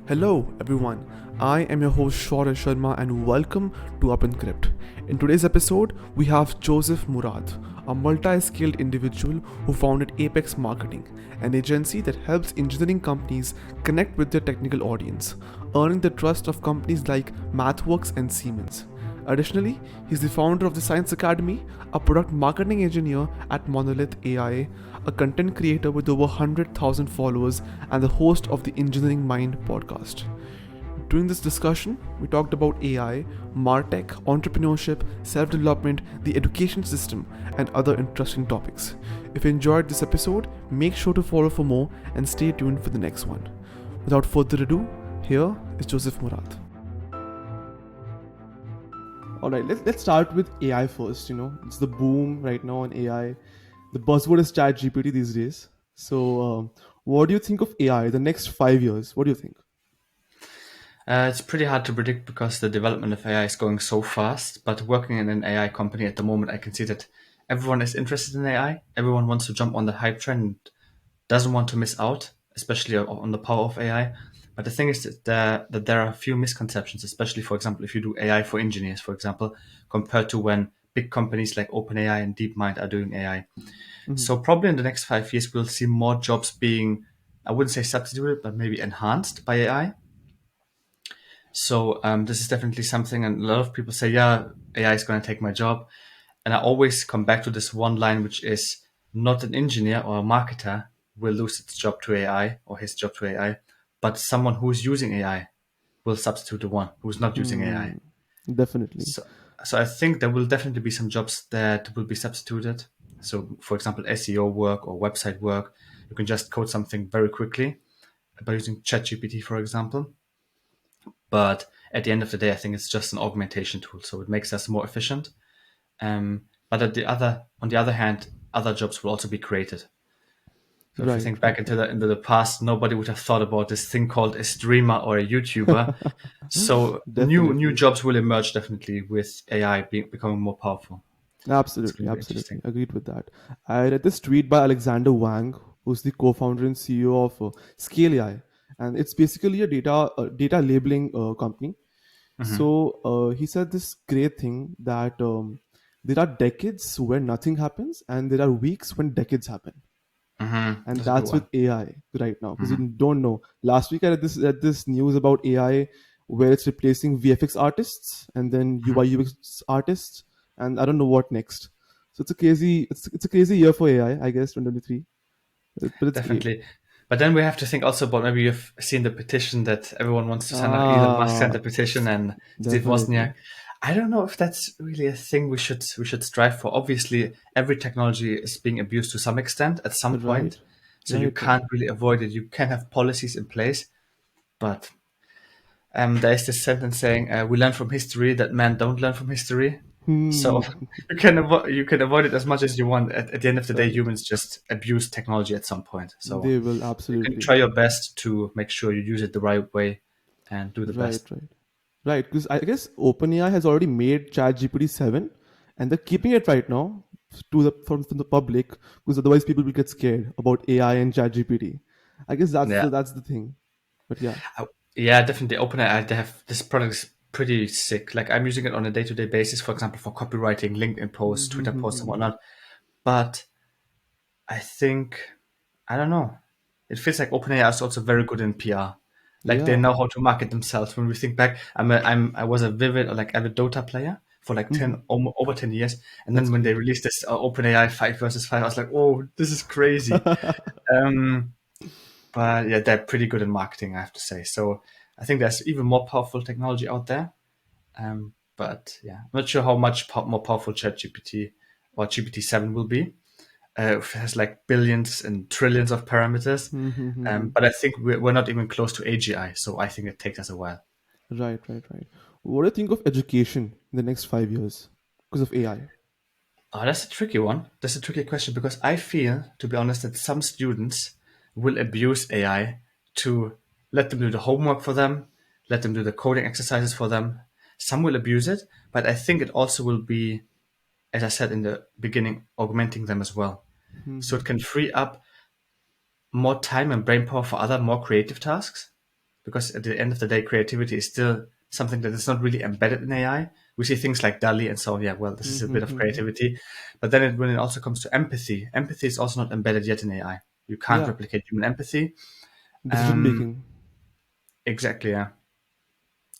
Hello everyone, I am your host Shouryaa Sharma and welcome to UpEncrypt. In today's episode, we have Jousef Murad, a multi-skilled individual who founded Apex Marketing, an agency that helps engineering companies connect with their technical audience, earning the trust of companies like MathWorks and Siemens. Additionally, he's the founder of the Science Academy, a product marketing engineer at Monolith AI, a content creator with over 100,000 followers, and the host of the Engineering Mind podcast. During this discussion, we talked about AI, MarTech, entrepreneurship, self development, the education system, and other interesting topics. If you enjoyed this episode, make sure to follow for more and stay tuned for the next one. Without further ado, here is Jousef Murad. All right, let's start with AI first. It's the boom right now on AI. The buzzword is ChatGPT these days. So, what do you think of AI the next 5 years? What do you think? It's pretty hard to predict because the development of AI is going so fast. But working in an AI company at the moment, I can see that everyone is interested in AI. Everyone wants to jump on the hype trend and doesn't want to miss out, especially on the power of AI. But the thing is that there are a few misconceptions, especially, for example, if you do AI for engineers, for example, compared to when big companies like OpenAI and DeepMind are doing AI. So probably in the next 5 years, we'll see more jobs being, I wouldn't say substituted, but maybe enhanced by AI. So this is definitely something, and a lot of people say, yeah, AI is going to take my job. And I always come back to this one line, which is not an engineer or a marketer will lose its job to AI or his job to AI, but someone who's using AI will substitute the one who's not using AI. Definitely. So, so I think there will definitely be some jobs that will be substituted. So, for example, SEO work or website work, you can just code something very quickly by using ChatGPT, for example. But at the end of the day, I think it's just an augmentation tool, so it makes us more efficient. But on the other hand, other jobs will also be created. So if you Right, think back right, into right. the past, nobody would have thought about this thing called a streamer or a YouTuber. So new Definitely. jobs will emerge definitely with AI becoming more powerful. It's Absolutely, going to be absolutely. interesting. Agreed with that. I read this tweet by Alexander Wang, who's the co-founder and CEO of Scale AI, and it's basically a data labeling company. Hmm. So he said this great thing that there are decades where nothing happens, and there are weeks when decades happen, and That's a good that's with one. AI right now because you Hmm. don't know. Last week I read this news about AI where it's replacing VFX artists and then Hmm. UI UX artists, and I don't know what next. So it's a crazy year for AI, I guess 2023, but it's great. Definitely. But then we have to think also about maybe you've seen the petition that everyone wants to sign. Like Elon Musk sent Ah, the petition and Steve definitely. Wozniak. I don't know if that's really a thing we should strive for. Obviously, every technology is being abused to some extent at some Right, point, so you right, right. can't really avoid it. You can have policies in place, but there is this sentence saying, "We learn from history that men don't learn from history." So Hmm. you can avoid it as much as you want. At the end of the day, Right. humans just abuse technology at some point. So They will you can absolutely. try your best to make sure you use it the right way and do the Right, best. right. Right, because I guess OpenAI has already made ChatGPT 7 and they're keeping it right now from the public because otherwise people will get scared about AI and ChatGPT. I guess that's Yeah. the thing. But yeah. Yeah, definitely. OpenAI, they have this product is pretty sick. Like I'm using it on a day-to-day basis, for example, for copywriting, LinkedIn posts, Twitter posts, and Mm-hmm. whatnot. But I think I don't know. It feels like OpenAI is also very good in PR. Like they Yeah. know how to market themselves. When we think back, I was a vivid or like avid Dota player for like Hmm. over 10 years, and That's then when they great. released this OpenAI 5 versus 5, I was like, oh, this is crazy. Um, but yeah, they're pretty good in marketing, I have to say. So I think there's even more powerful technology out there. But yeah, I'm not sure how much more powerful ChatGPT or GPT-7 will be. It has like billions and trillions of parameters. Mm-hmm. But I think we're not even close to AGI, so I think it takes us a while. Right, right, right. What do you think of education in the next 5 years because of AI? Oh, that's a tricky one. That's a tricky question because I feel, to be honest, that some students will abuse AI to let them do the homework for them, let them do the coding exercises for them. Some will abuse it, but I think it also will be, as I said in the beginning, augmenting them as well. So it Mm-hmm. can free up more time and brain power for other more creative tasks. because at the end of the day, creativity is still something that is not really embedded in AI. We see things like DALI and so, yeah, well, this is a bit of Mm-hmm. creativity. But then when it also comes to empathy, empathy is also not embedded yet in AI. You can't Yeah, replicate human empathy. decision Um, making. exactly, yeah.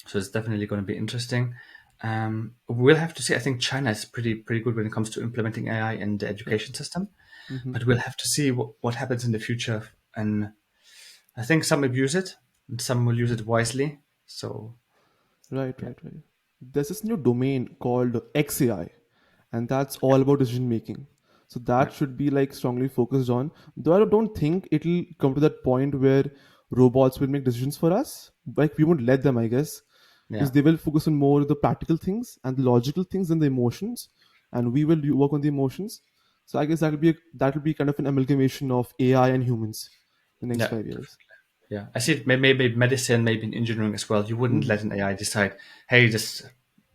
So it's definitely going to be interesting. We'll have to see. I think China is pretty good when it comes to implementing AI in the Yeah. education system, Mm-hmm. but we'll have to see what happens in the future. And I think some abuse it, and some will use it wisely. So Right, yeah, right, right. There's this new domain called XAI, and that's all about decision making. So yeah, that should be like strongly focused on. Though I don't think it'll come to that point where robots will make decisions for us. Like we won't let them, I guess, yeah, because they will focus on more the practical things and the logical things than the emotions, and we will work on the emotions. So I guess that'll be kind of an amalgamation of AI and humans the next yeah. 5 years. Yeah, I see it maybe medicine, maybe in engineering as well. You wouldn't let an AI decide, hey, this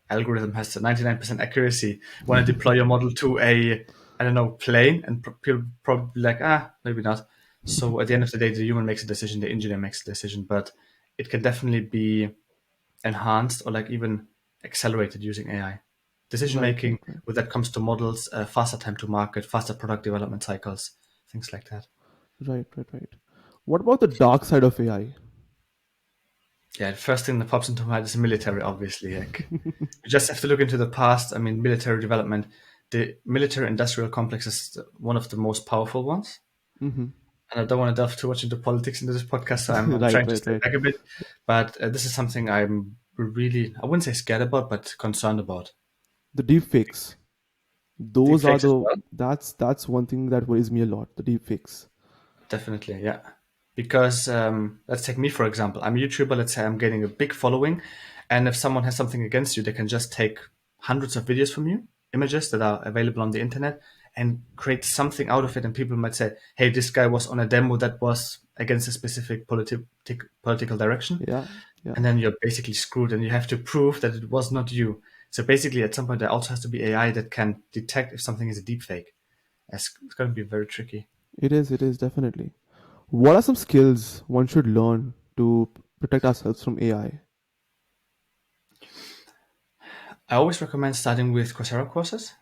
algorithm has a 99% accuracy. Want to deploy your model to a, I don't know, plane? And people probably be like, maybe not. So at the end of the day, the human makes a decision, the engineer makes a decision, but it can definitely be enhanced or like even accelerated using AI. Decision Right, making, right, right, when that comes to models, faster time to market, faster product development cycles, things like that. right, right, right. What about the dark side of AI? Yeah, the first thing that pops into my head is military, obviously. Like, you just have to look into the past. I mean, military development, the military industrial complex is one of the most powerful ones. Hmm. And I don't want to delve too much into politics into this podcast, so I'm Right, trying to right, stay right. back a bit. But this is something I'm really, I wouldn't say scared about, but concerned about. The deep fakes. Those are Deepfakes as the well. that's one thing that worries me a lot. The deep fakes. Definitely, yeah. Because let's take me for example. I'm a YouTuber. Let's say I'm getting a big following, and if someone has something against you, they can just take hundreds of videos from you, images that are available on the internet, and create something out of it. And people might say, "Hey, this guy was on a demo that was against a specific political direction," Yeah, yeah. and then you're basically screwed, and you have to prove that it was not you. So basically, at some point, there also has to be AI that can detect if something is a deep fake. It's going to be very tricky. It is. It is definitely. What are some skills one should learn to protect ourselves from AI? I always recommend starting with Coursera courses.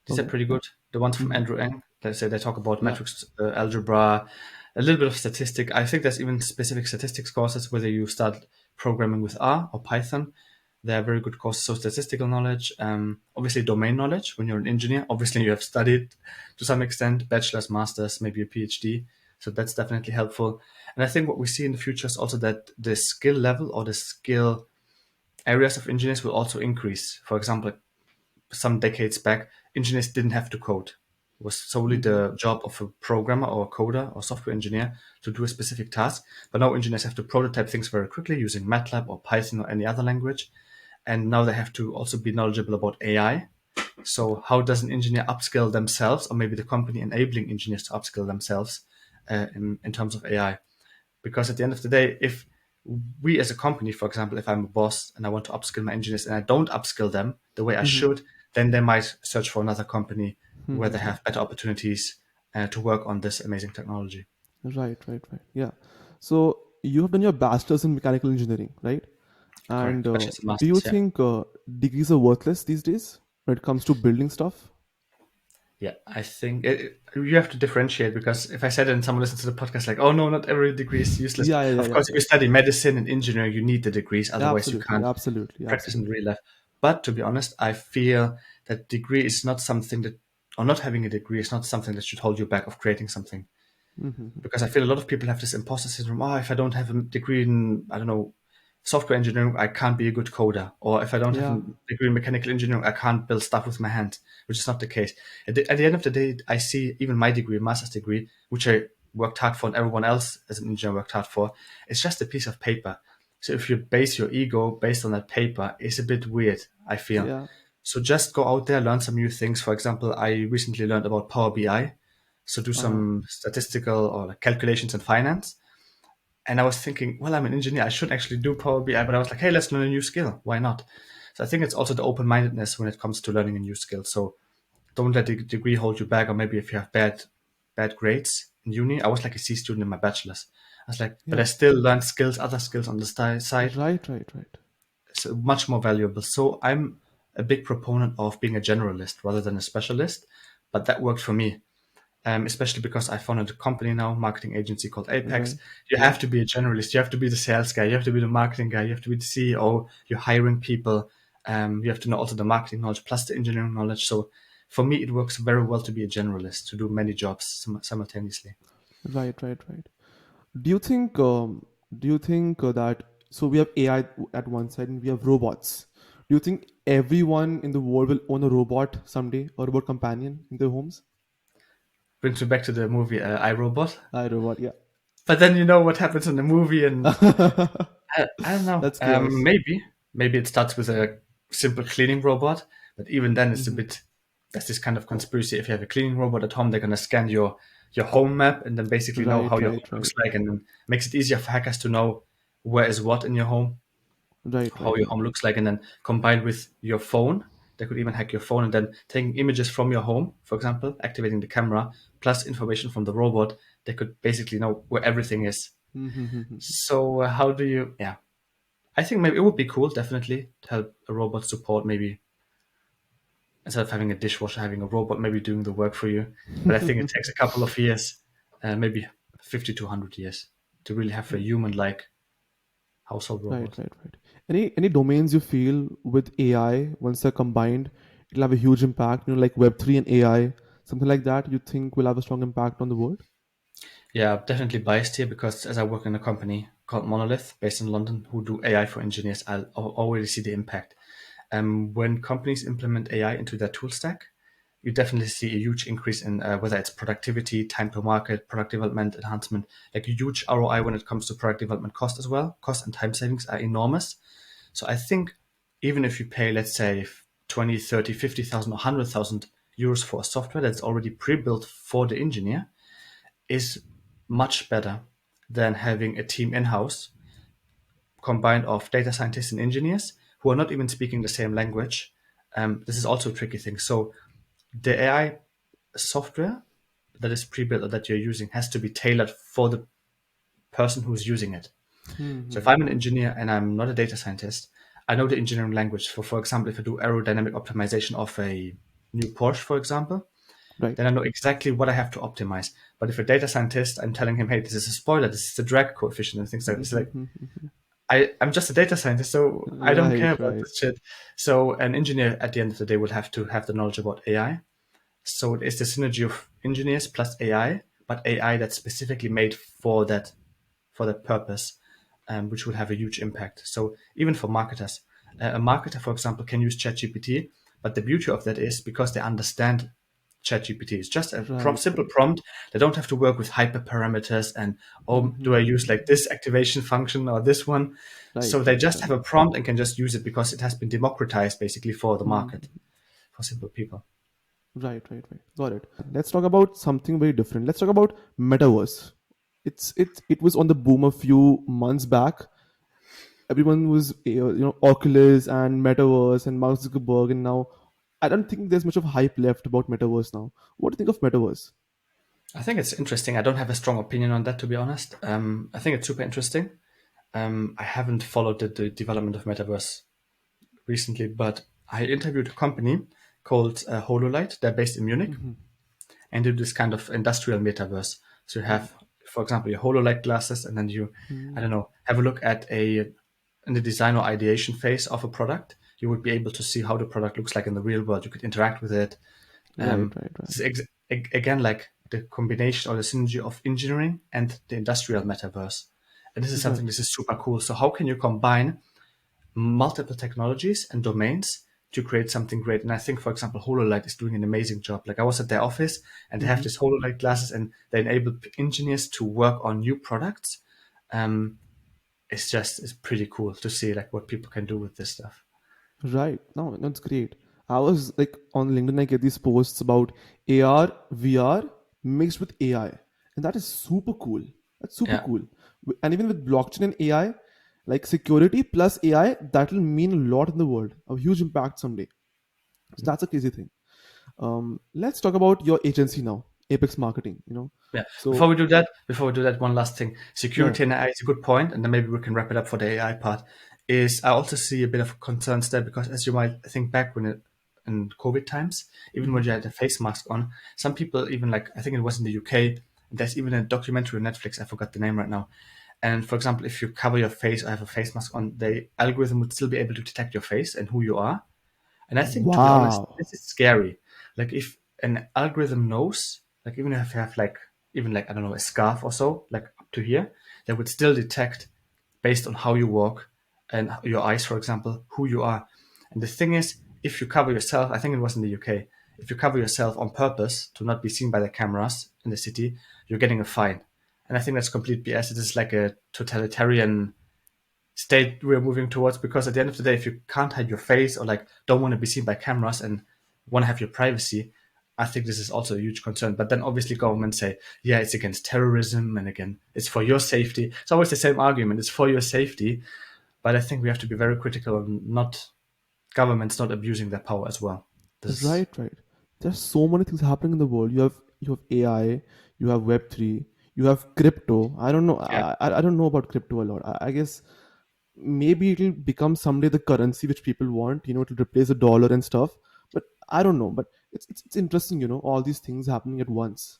These are Okay. pretty Yeah. good. The ones from Hmm. Andrew Ng, let's say they talk about Yeah. metrics, algebra, a little bit of statistic. I think there's even specific statistics courses, whether you start programming with R or Python. They are very good courses. So statistical knowledge, obviously domain knowledge. When you're an engineer, obviously you have studied to some extent, bachelor's, master's, maybe a PhD. So that's definitely helpful. And I think what we see in the future is also that the skill level or the skill areas of engineers will also increase. For example, some decades back, engineers didn't have to code. It was solely Hmm. the job of a programmer or a coder or software engineer to do a specific task. But now engineers have to prototype things very quickly using MATLAB or Python or any other language. And now they have to also be knowledgeable about AI. So how does an engineer upskill themselves, or maybe the company enabling engineers to upskill themselves in terms of AI? Because at the end of the day, if we as a company, for example, if I'm a boss and I want to upskill my engineers and I don't upskill them the way I Hmm. should, then they might search for another company where they Hmm. have better opportunities to work on this amazing technology. Right, right, right. Yeah. So you have done your bachelor's in mechanical engineering, right? And Correct. Bachelor's and do you masters, yeah. think degrees are worthless these days when it comes to building stuff? Yeah, I think you have to differentiate because if I said it and someone listens to the podcast like, oh no, not every degree is useless. Yeah, yeah, yeah, Of yeah, course, if yeah. you study medicine and engineering, you need the degrees. Otherwise, you Absolutely, can't absolutely, practice in absolutely. real life. But to be honest, I feel that degree is not something that, or not having a degree is not something that should hold you back of creating something. Hmm. Because I feel a lot of people have this imposter syndrome. Oh, if I don't have a degree in, I don't know, software engineering, I can't be a good coder. Or if I don't have a Yeah. degree in mechanical engineering, I can't build stuff with my hands, which is not the case. At the end of the day, I see even my degree, master's degree, which I worked hard for and everyone else as an engineer worked hard for, it's just a piece of paper. So if you base your ego based on that paper, it's a bit weird, I feel. Yeah. So just go out there, learn some new things. For example, I recently learned about Power BI. So do Uh-huh. some statistical or like calculations in finance. And I was thinking, well, I'm an engineer. I should actually do Power BI. But I was like, hey, let's learn a new skill. Why not? So I think it's also the open-mindedness when it comes to learning a new skill. So don't let the degree hold you back. Or maybe if you have bad grades in uni, I was like a C student in my bachelor's. I was like, but I Yeah. still learned skills, other skills on the side. Right, right, right. So much more valuable. So I'm a big proponent of being a generalist rather than a specialist, but that worked for me. Especially because I founded a company now, marketing agency called Apex. Right. You Yeah. have to be a generalist. You have to be the sales guy. You have to be the marketing guy. You have to be the CEO. You're hiring people. You have to know also the marketing knowledge plus the engineering knowledge. So for me, it works very well to be a generalist, to do many jobs simultaneously. Right, right, right. Do you think that so we have AI at one side and we have robots. Do you think everyone in the world will own a robot someday or a robot companion in their homes? Brings me back to the movie iRobot. I robot, yeah. But then you know what happens in the movie, and I don't know. That's chaos. Maybe it starts with a simple cleaning robot, but even then, it's a Hmm. bit. There's this kind of conspiracy. If you have a cleaning robot at home, they're gonna scan your home map and then basically know how Right, your home right, looks right, like, and then makes it easier for hackers to know where is what in your home, right, how right, your right. home looks like, and then combined with your phone, they could even hack your phone and then taking images from your home, for example, activating the camera plus information from the robot. They could basically know where everything is. Mm-hmm. So how do you? Yeah, I think maybe it would be cool, definitely, to help a robot support maybe instead of having a dishwasher, having a robot maybe doing the work for you. But I think it takes a couple of years, maybe 50 to 100 years, to really have a human-like household Right, robot. right, right. Any domains you feel with AI once they're combined, it'll have a huge impact. Like Web3 and AI, something like that. You think will have a strong impact on the world? Yeah, I'm definitely biased here because as I work in a company called Monolith, based in London, who do AI for engineers, already see the impact. When companies implement AI into their tool stack, you definitely see a huge increase in whether it's productivity, time to market, product development, enhancement, like a huge ROI when it comes to product development cost as well. Cost and time savings are enormous. So I think even if you pay, let's say, 20, 30, 50,000 or 100,000 euros for a software that's already pre-built for the engineer, is much better than having a team in-house combined of data scientists and engineers who are not even speaking the same language. This is also a tricky thing. So the AI software that is pre-built or that you're using has to be tailored for the person who's using it. So if Hmm. I'm an engineer and I'm not a data scientist, I know the engineering language. For example, if I do aerodynamic optimization of a new Porsche, for example, then Right. I know exactly what I have to optimize. But if a data scientist, I'm telling him, hey, this is a spoiler, this is the drag coefficient and things like this. Like Mhm. I'm just a data scientist, so I don't care Right, about right. this shit. So an engineer at the end of the day will have to have the knowledge about AI. So it is the synergy of engineers plus AI, but AI that's specifically made for that purpose, which will have a huge impact. So even for marketers, a marketer, for example, can use ChatGPT, but the beauty of that is because they understand ChatGPT. It's just a Right, simple right. prompt. They don't have to work with hyperparameters and oh, do I use Mhm. like this activation function or this one? So Right, they right, just have right. a prompt and can just use it because it has been democratized basically for the market Mhm. for simple people. Right, right, right. Got it. Let's talk about something very different. Let's talk about metaverse. It was on the boom a few months back. Everyone was Oculus and metaverse and Mark Zuckerberg, and now I don't think there's much of hype left about metaverse now. What do you think of metaverse? I think it's interesting. I don't have a strong opinion on that, to be honest. I think it's super interesting. I haven't followed the development of Metaverse recently, but I interviewed a company called HoloLight. They're based in Munich Hmm. and do this kind of industrial metaverse. So you have, for example, your HoloLight glasses, and then you, I Hmm. don't know, have a look at in the design or ideation phase of a product. You would be able to see how the product looks like in the real world. You could interact with it. Right, Um, right, this right. is again like the combination or the synergy of engineering and the industrial metaverse. And this is something Right. this is super cool. So how can you combine multiple technologies and domains to create something great? And I think, for example, HoloLight is doing an amazing job. Like I was at their office and they have Hmm. this HoloLight glasses and they enable engineers to work on new products. Um, it's pretty cool to see like what people can do with this stuff. Right. No, that's great. I was like on LinkedIn, I get these posts about AR, VR mixed with AI. And that is super cool. That's super Yeah. cool. And even with blockchain and AI, like security plus AI, that will mean a lot in the world, a huge impact someday. So that's a crazy thing. Let's talk about your agency now, Apex Marketing. Yeah. So Before we do that, one last thing. yeah, Security and AI is a good point, and then maybe we can wrap it up for the AI part. Is I also see a bit of concerns there because, as you might think back in COVID times, even when hmm you had a face mask on, some people even like I think it was in the UK. There's even a documentary on Netflix. I forgot the name right now. And for example, if you cover your face or have a face mask on, the algorithm would still be able to detect your face and who you are. And I think, to be honest, wow, this is scary. Like if an algorithm knows, like even if you have like even like I don't know a scarf or so, like up to here, they would still detect based on how you walk and your eyes, for example, who you are. And the thing is, if you cover yourself, I think it was in the UK, if you cover yourself on purpose to not be seen by the cameras in the city, you're getting a fine. And I think that's complete BS. It is like a totalitarian state we're moving towards because at the end of the day, if you can't hide your face or like don't want to be seen by cameras and want to have your privacy, I think this is also a huge concern. But then obviously governments say, yeah, it's against terrorism and again, it's for your safety. It's always the same argument. It's for your safety. But I think we have to be very critical on not governments not abusing their power as well. This, right, right. There's so many things happening in the world. You have AI, you have Web3, you have crypto. I don't know. yeah. I don't know about crypto a lot. I guess maybe it'll become someday the currency which people want. It'll replace the dollar and stuff. But I don't know. But it's interesting. All these things happening at once.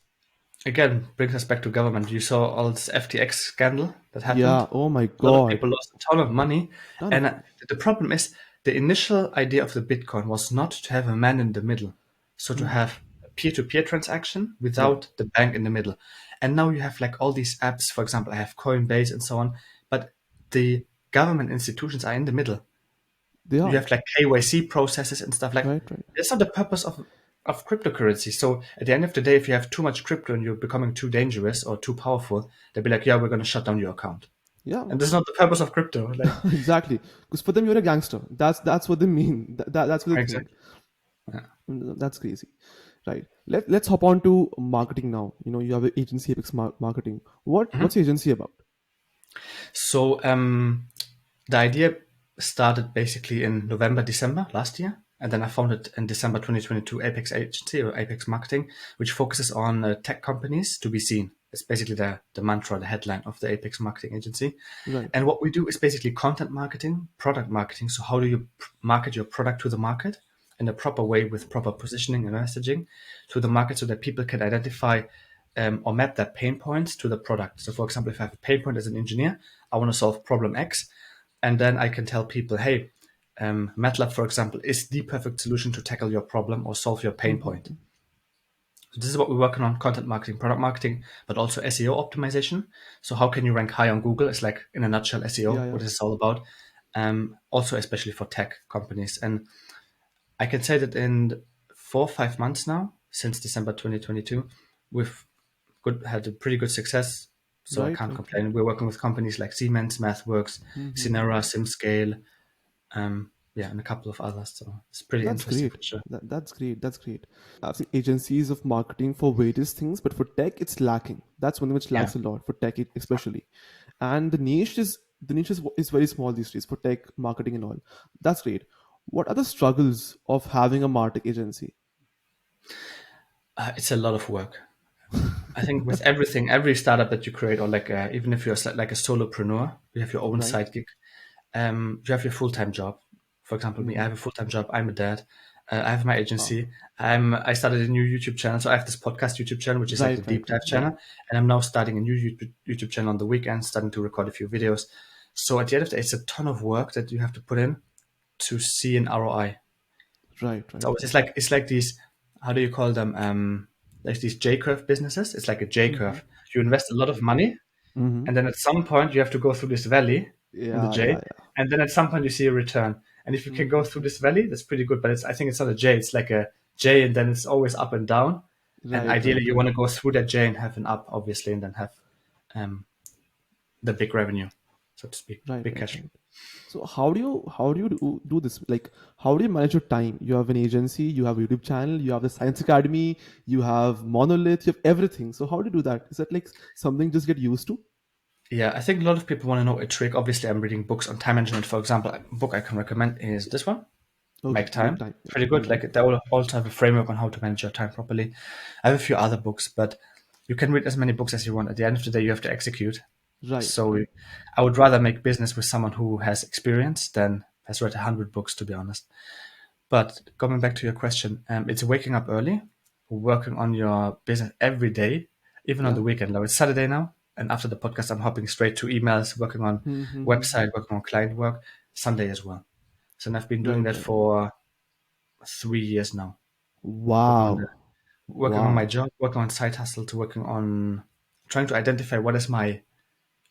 Again, brings us back to government. You saw all this FTX scandal that happened. Yeah. Oh my A lot of God. people lost a ton of money. Ton of And money. the problem is the initial idea of the Bitcoin was not to have a man in the middle. So to hmm have a peer-to-peer transaction Right. without the bank in the middle. And now you have like all these apps, for example, I have Coinbase and so on, but the government institutions are in the middle. They You are. have like KYC processes and stuff like Right. Right. that's not the purpose of cryptocurrency. So at the end of the day, if you have too much crypto and you're becoming too dangerous or too powerful, they'll be like, yeah, we're going to shut down your account. Yeah. And this is not the purpose of crypto. Like Exactly. Because for them, you're a gangster. That's what they mean. That's what they think. exactly. Yeah. That's crazy. Right. Let's hop on to marketing now. You have an agency, Apex Marketing. What's Mhm. the agency about? So the idea started basically in November, December last year. And then I founded in December 2022 Apex Agency or Apex Marketing, which focuses on tech companies to be seen. It's basically the mantra, the headline of the Apex Marketing Agency. Right. And what we do is basically content marketing, product marketing. So how do you market your product to the market in a proper way with proper positioning and messaging to the market so that people can identify or map their pain points to the product. So for example, if I have a pain point as an engineer, I want to solve problem X, and then I can tell people, hey, MATLAB, for example, is the perfect solution to tackle your problem or solve your pain point. hmm So this is what we're working on: content marketing, product marketing, but also SEO optimization. So how can you rank high on Google? It's like in a nutshell SEO, Yeah. Yeah. what it's all about. Also, especially for tech companies. And I can say that in 4 or 5 months now, since December 2022, we've had a pretty good success. So I Right. can't Right. Right. complain. We're working with companies like Siemens, MathWorks, hmm Synera, SimScale, yeah, and a couple of others. So it's pretty That's interesting great. for sure. That's great. That's great. I've seen agencies of marketing for various things, but for tech, it's lacking. That's one thing which Yeah. lacks a lot for tech, especially. And the niche is very small these days for tech marketing and all. That's great. What are the struggles of having a martech agency? It's a lot of work. I think with everything, every startup that you create, or like even if you're like a solopreneur, you have your own Right. side gig. You have your full time job. For example, me, I hmm have a full time job. I'm a dad. I have my Wow. agency. I started a new YouTube channel, so I have this podcast YouTube channel, which is like the Right. Right. deep Right. dive Yeah. channel, and I'm now starting a new YouTube channel on the weekend, starting to record a few videos. So at the end of the day, it's a ton of work that you have to put in to see an ROI. Right. Right. So Right. it's like these, how do you call them? Like these J curve businesses. It's like a J hmm curve. You invest a lot of money, hmm and then at some point you have to go through this valley in the Yeah. J, Yeah. Yeah. and then at some point you see a return. And if you can go hmm through this valley, that's pretty good. But I think it's not a J; it's like a J, and then it's always up and down. And Right. ideally, Right. you Right. want to go through that J and have an up, obviously, and then have um, the big revenue, so to speak, Right. big Right. cash flow. Right. So how do you do this? Like, how do you manage your time? You have an agency, you have a YouTube channel, you have the Science Academy, you have Monolith, you have everything. So how do you do that? Is that like something just get used to? Yeah, I think a lot of people want to know a trick. Obviously, I'm reading books on time management. For example, a book I can recommend is this one, Okay, Make make Time. time. Pretty good. hmm Like they will also have a framework on how to manage your time properly. I have a few other books, but you can read as many books as you want. At the end of the day, you have to execute. Right, So right. I would rather make business with someone who has experience than has read 100 books, to be honest. But coming back to your question, it's waking up early, working on your business every day, even on Yeah. the weekend. Now it's Saturday now, and after the podcast, I'm hopping straight to emails, working on Mm-hmm. website, working on client work, Sunday as well. So and I've been doing Right, that right. for 3 years now, working on the Wow. working on my Wow. job, working on side hustle, to working on trying to identify what is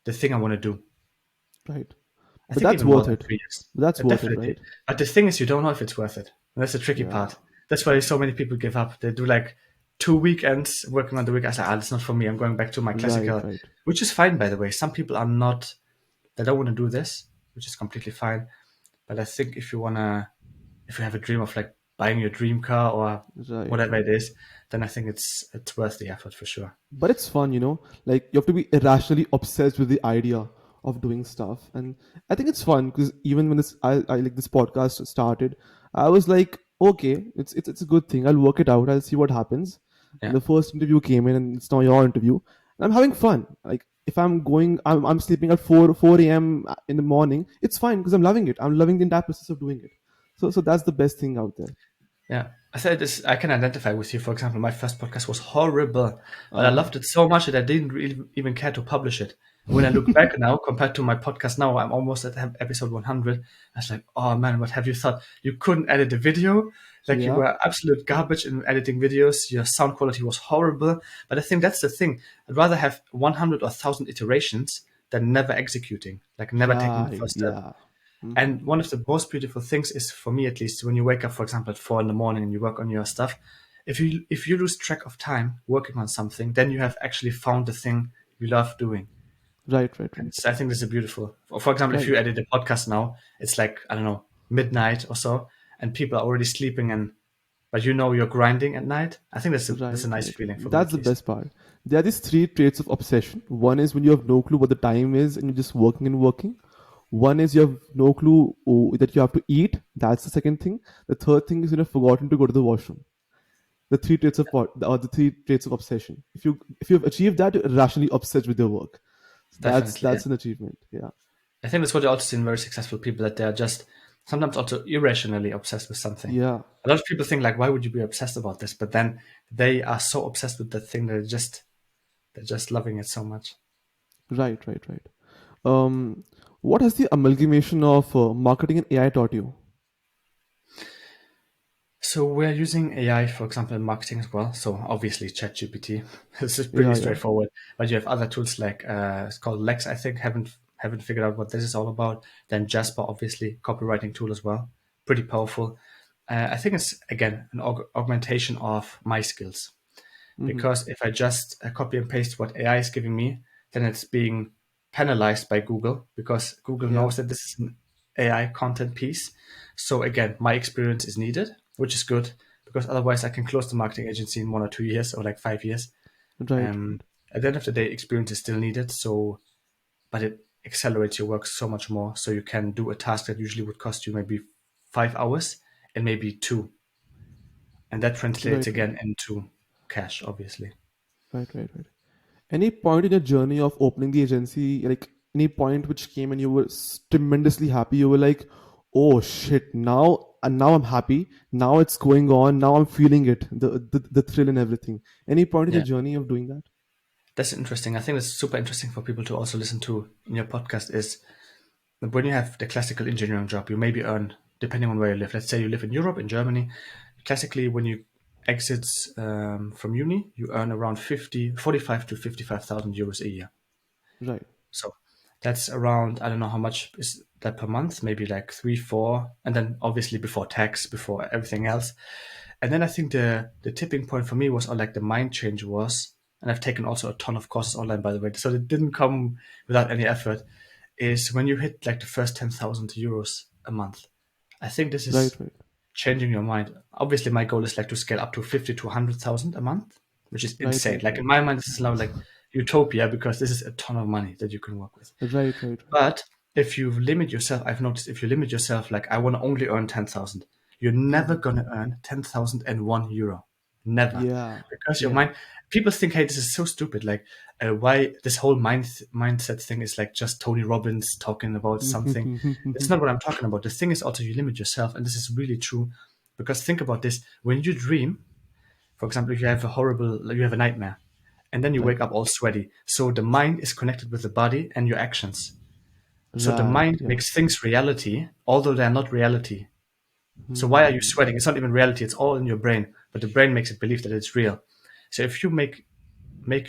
the thing I want to do. Right. I But think that's even more worth than it. 3 years. But that's worth it, Definitely. right? But the thing is, you don't know if it's worth it. And that's the tricky Yeah. part. That's why so many people give up. They do like 2 weekends working on the week. I say, it's not for me. I'm going back to my Right, classical, right. which is fine, by the way. Some people are not, they don't want to do this, which is completely fine. But I think if you have a dream of like buying your dream car or Right, whatever right. it is, then I think it's worth the effort for sure. But it's fun, like you have to be irrationally obsessed with the idea of doing stuff. And I think it's fun because even when I like this podcast started, I was like, okay, it's a good thing. I'll work it out. I'll see what happens. And Yeah, the first interview came in, and it's now your interview. And I'm having fun. Like if I'm sleeping at 4 a.m. in the morning. It's fine because I'm loving it. I'm loving the entire process of doing it. So that's the best thing out there. yeah. I said this. I can identify with you. For example, my first podcast was horrible, but I Uh, loved it so much that I didn't really even care to publish it. And when I look back now, compared to my podcast now, I'm almost at episode 100. I was like, oh man, what have you thought? You couldn't edit a video. Like you yeah. were absolute garbage in editing videos. Your sound quality was horrible. But I think that's the thing. I'd rather have 100 or 1,000 iterations than never executing, like never taking the Right. first step. Yeah. Hmm. And one of the most beautiful things is, for me at least, when you wake up, for example, at 4 in the morning and you work on your stuff, if you lose track of time working on something, then you have actually found the thing you love doing. Right. Right. And Right. I think this is beautiful. For example, if you Right. edit a podcast now, it's like, I don't know, midnight or so, and people are already sleeping, and but you're grinding at night. I think that's a Right, nice right, right. feeling for me That's at the least. best part. There are these three traits of obsession. One is when you have no clue what the time is and you're just working and working. One is you have no clue that you have to eat. That's the second thing. The third thing is when you've forgotten to go to the washroom. The three traits of the three traits of obsession. If you've achieved that, you're rationally obsessed with your work. So that's Definitely, yeah. that's an achievement. Yeah. I think that's what you also see in very successful people, that they are just sometimes also irrationally obsessed with something. Yeah. A lot of people think like, why would you be obsessed about this? But then they are so obsessed with that thing that they're just loving it so much. Right, right, right. Um, what has the amalgamation of marketing and AI taught you? So we're using AI, for example, in marketing as well. So obviously ChatGPT. This is pretty Yeah, yeah. straightforward. But you have other tools like it's called Lex, I think. Haven't figured out what this is all about. Then Jasper, obviously, copywriting tool as well. Pretty powerful. I think it's again an augmentation of my skills, Mm-hmm. because if I just copy and paste what AI is giving me, then it's being penalized by Google, because Google Yeah. knows that this is an AI content piece. So again, my experience is needed, which is good, because otherwise I can close the marketing agency in 1 or 2 years or like 5 years. Right, Um, right. at the end of the day, experience is still needed. So, but it accelerates your work so much more. So you can do a task that usually would cost you maybe 5 hours and maybe two, and that translates Right, right. again into cash, obviously. Right, right, right. Any point in your journey of opening the agency, like any point which came and you were tremendously happy, you were like, oh shit, now I'm happy. Now it's going on. Now I'm feeling it, the thrill and everything. Any point in your Yeah. journey of doing that? That's interesting. I think that's super interesting for people to also listen to in your podcast, is that when you have the classical engineering job, you maybe earn, depending on where you live. Let's say you live in Europe, in Germany. Classically, when you exit from uni, you earn around 45 to 55,000 euros a year. Right, So that's around, I don't know how much is that per month, maybe like three, four, and then obviously before tax, before everything else. And then I think the tipping point for me was, or like the mind change was, and I've taken also a ton of courses online, by the way, so it didn't come without any effort, is when you hit like the first 10,000 euros a month. I think this right, is right, changing your mind. Obviously, my goal is like to scale up to 50 to 100,000 a month, which is right, insane. right, Like right, in my mind, this is now like utopia, because this is a ton of money that you can work with. right, right, right. But if you limit yourself, I've noticed, if you limit yourself, like I want to only earn 10,000, you're never Hmm. going to earn 10,001 euro. Never. Yeah, Because your yeah, mind, people think, hey, this is so stupid. Like, why this whole mindset thing is like just Tony Robbins talking about something. It's not what I'm talking about. The thing is also you limit yourself, and this is really true. Because think about this: when you dream, for example, if you have a nightmare, and then you Right. wake up all sweaty. So the mind is connected with the body and your actions. So the Right. mind Yeah. makes things reality, although they're not reality. So why are you Hmm. sweating? It's not even reality. It's all in your brain, but the brain makes it believe that it's real. So if you make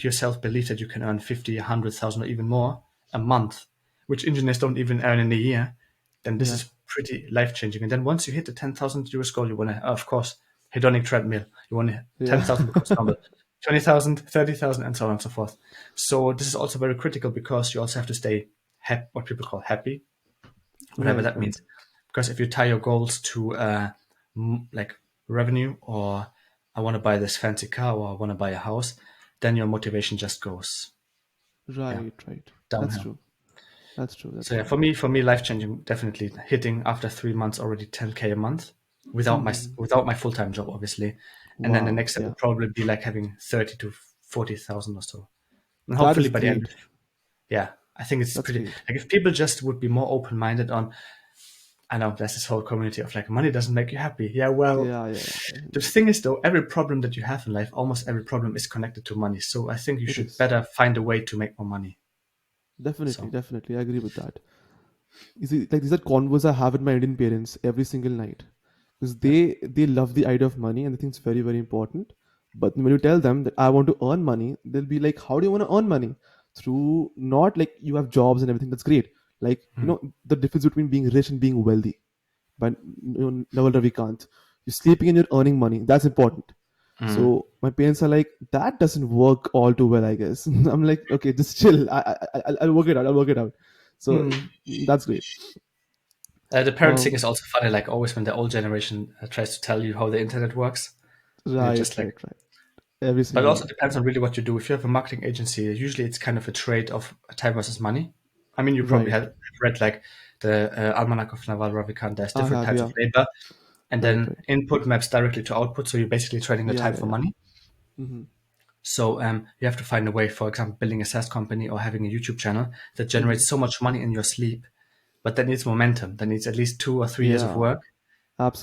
yourself believe that you can earn 50, 100,000, or even more a month, which engineers don't even earn in a year, then this Yeah. is pretty life changing. And then once you hit the 10,000 euro goal, you want to, of course, hedonic treadmill. You want to, Yeah. 10,000 becomes normal, 20,000, 30,000, and so on and so forth. So this is also very critical because you also have to stay happy, what people call happy, whatever Right. that Right. means. Because if you tie your goals to like revenue, or I want to buy this fancy car, or I want to buy a house, then your motivation just goes, yeah, Right. Right. That's downhill. true. That's true. That's So yeah, true. for me, life changing, definitely hitting after 3 months already 10K a month Hmm. without my full time job, obviously, and then the Wow. next step Yeah. would probably be like having 30 to 40,000 or so, and That hopefully is by the end, great. yeah, I think it's That's pretty great. like if people just would be more open minded on. I know there's this whole community of like money doesn't make you happy. Yeah, well, Yeah. Yeah. Yeah. the thing is though, every problem that you have in life, almost every problem is connected to money. So I think you It should is. better find a way to make more money. Definitely. So Definitely. I agree with that. You see, like these are convos I have with my Indian parents every single night, because yeah. they love the idea of money and they think it's very very important. But when you tell them that I want to earn money, they'll be like, "How do you want to earn money?" Through not like you have jobs and everything. That's great. Like Mm, the difference between being rich and being wealthy. But Naval Ravikant, you're sleeping and you're earning money. That's important. mm, So my parents are like, that doesn't work all too well, I guess. I'm like, okay, just chill. I'll work it out. I'll work it out. So mm. that's great. The parent thing Um, is also funny. Like always, when the old generation tries to tell you how the internet works, and you're right, just like, right, right. Every but it single also day. depends on really what you do. If you have a marketing agency, usually it's kind of a trade of time versus money. I mean, you probably Right. have read like the Almanac of Naval Ravikant. There's I different have, types of yeah. labor, and Right, then right. input maps directly to output. So you're basically trading the Yeah, time yeah, for yeah. money. Mm-hmm. So you have to find a way, for example, building a SaaS company or having a YouTube channel that Mm-hmm. generates so much money in your sleep, but that needs momentum. That needs at least 2 or 3 years of Yeah, work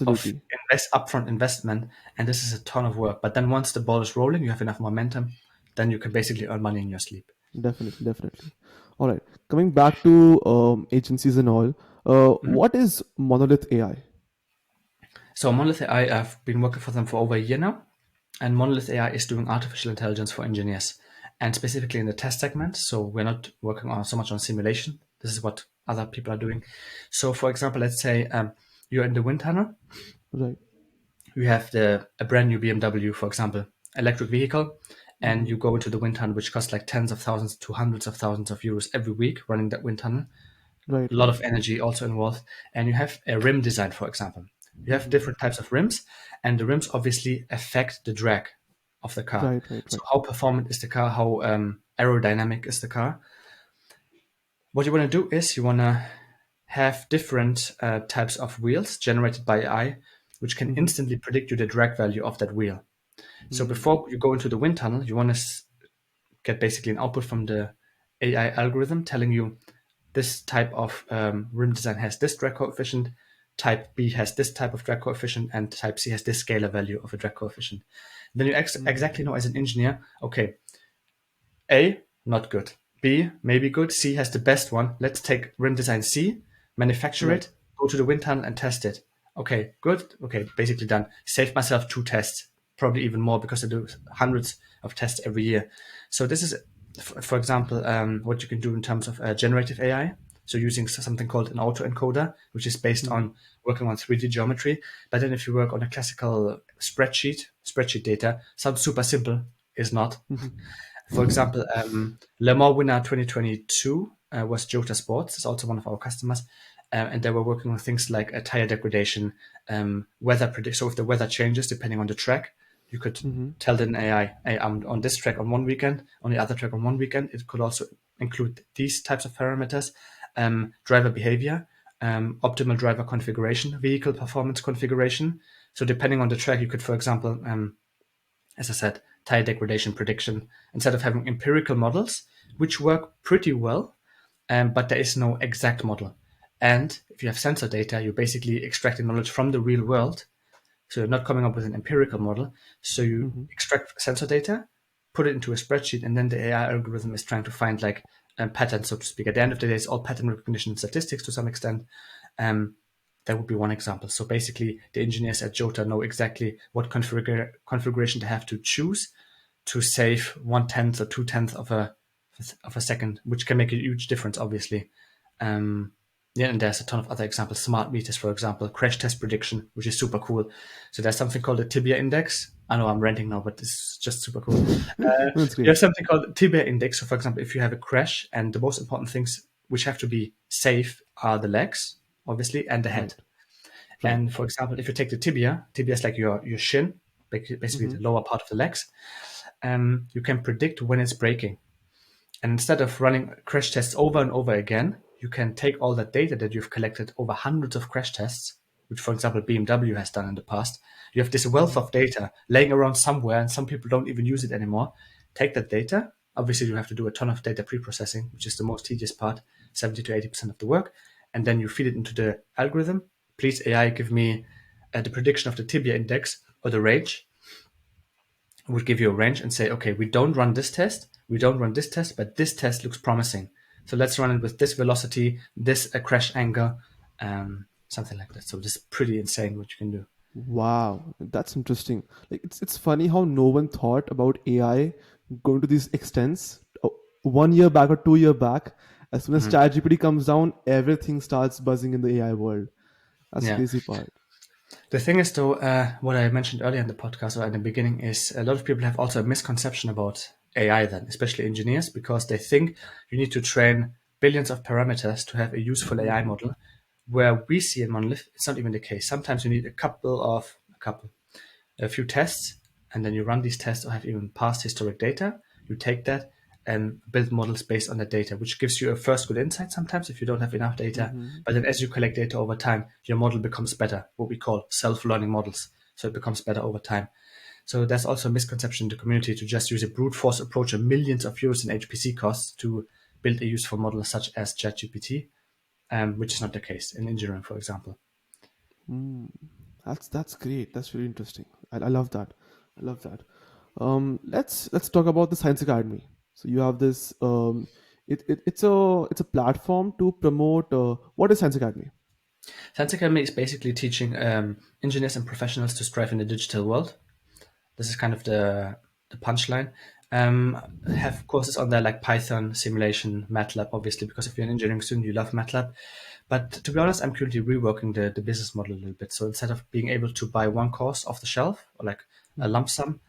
of absolutely. upfront investment, and this is a ton of work. But then once the ball is rolling, you have enough momentum, then you can basically earn money in your sleep. Definitely, definitely. All right. Coming back to agencies and all, Mhm. what is Monolith AI? So Monolith AI, I've been working for them for over a year now, and Monolith AI is doing artificial intelligence for engineers, and specifically in the test segment. So we're not working on so much on simulation. This is what other people are doing. So for example, let's say you're in the wind tunnel. Right. You have a brand new BMW, for example, electric vehicle, and Mm-hmm. you go into the wind tunnel, which costs like tens of thousands to hundreds of thousands of euros every week running that wind tunnel. A Right, lot right. of energy also involved. And you have a rim design, for example. You have Mm-hmm. different types of rims, and the rims obviously affect the drag of the car. Right, right, So, right. how performant is the car? How aerodynamic is the car? What you want to do is you want to have different types of wheels generated by AI, which can Mm-hmm. instantly predict you the drag value of that wheel. So Mm-hmm. before you go into the wind tunnel, you want to get basically an output from the AI algorithm telling you this type of rim design has this drag coefficient, type B has this type of drag coefficient, and type C has this scalar value of a drag coefficient. Then you exactly know as an engineer, okay, A, not good. B, maybe good. C has the best one. Let's take rim design C, manufacture Right. it, go to the wind tunnel and test it. Okay, good. Okay, basically done. Saved myself 2 tests, probably even more because I do hundreds of tests every year. So this is, for example, what you can do in terms of generative AI. So using something called an autoencoder, which is based Mm-hmm. on working on 3D geometry. But then if you work on a classical spreadsheet data, sounds super simple, is not. For Mm-hmm. example, Le Mans winner 2022 was Jota Sports. It's also one of our customers. And they were working on things like tire degradation, weather predict. So if the weather changes depending on the track, you could Mm-hmm. tell the AI, hey, I'm on this track on one weekend, on the other track on one weekend. It could also include these types of parameters, driver behavior, optimal driver configuration, vehicle performance configuration. So depending on the track, you could, for example, as I said, tire degradation prediction, instead of having empirical models, which work pretty well, but there is no exact model. And if you have sensor data, you're basically extracting knowledge from the real world. So you're not coming up with an empirical model. So you Mm-hmm. extract sensor data, put it into a spreadsheet, and then the AI algorithm is trying to find like patterns, so to speak. At the end of the day, it's all pattern recognition statistics to some extent. That would be one example. So basically, the engineers at Jota know exactly what configuration they have to choose to save 1/10 or 2/10 of a second, which can make a huge difference, obviously. Yeah, and there's a ton of other examples. Smart meters, for example, crash test prediction, which is super cool. So there's something called the Tibia index. I know I'm ranting now, but this is just super cool. That's You great. have something called Tibia index. So, for example, if you have a crash, and the most important things which have to be safe are the legs, obviously, and the head. Right. Right. And for example, if you take the tibia is like your shin, basically Mm-hmm. the lower part of the legs. You can predict when it's breaking. And instead of running crash tests over and over again, you can take all that data that you've collected over hundreds of crash tests, which, for example, BMW has done in the past. You have this wealth Mm-hmm. of data laying around somewhere, and some people don't even use it anymore. Take that data. Obviously, you have to do a ton of data pre-processing, which is the most tedious part, 70 to 80% of the work. And then you feed it into the algorithm. Please, AI, give me the prediction of the tibia index or the range. Would give you a range and say, okay, we don't run this test, but this test looks promising. So let's run it with this velocity, this crash angle, something like that. So this is pretty insane what you can do. Wow, that's interesting. Like it's funny how no one thought about AI going to these extents 1 year back or 2 year back. As soon as Mhm. ChatGPT comes down, everything starts buzzing in the AI world. That's the Yeah. crazy part. The thing is, though, what I mentioned earlier in the podcast or in the beginning is a lot of people have also a misconception about AI, then, especially engineers, because they think you need to train billions of parameters to have a useful AI Mm-hmm. model. Where we see in Monolith, it's not even the case. Sometimes you need a few tests, and then you run these tests or have even past historic data. You take that and build models based on that data, which gives you a first good insight sometimes if you don't have enough data. Mm-hmm. But then as you collect data over time, your model becomes better, what we call self-learning models. So it becomes better over time. So there's also a misconception in the community to just use a brute force approach of millions of euros in HPC costs to build a useful model such as ChatGPT, which is not the case in engineering, for example. Mm. That's great. That's really interesting. I love that. I love that. Let's talk about the Science Academy. So you have this. It's a platform to promote. What is Science Academy? Science Academy is basically teaching engineers and professionals to strive in the digital world. This is kind of the punchline. Have courses on there like Python, simulation, MATLAB, obviously, because if you're an engineering student, you love MATLAB. But to be honest, I'm currently reworking the business model a little bit. So instead of being able to buy one course off the shelf or like a Mm-hmm. lump sum,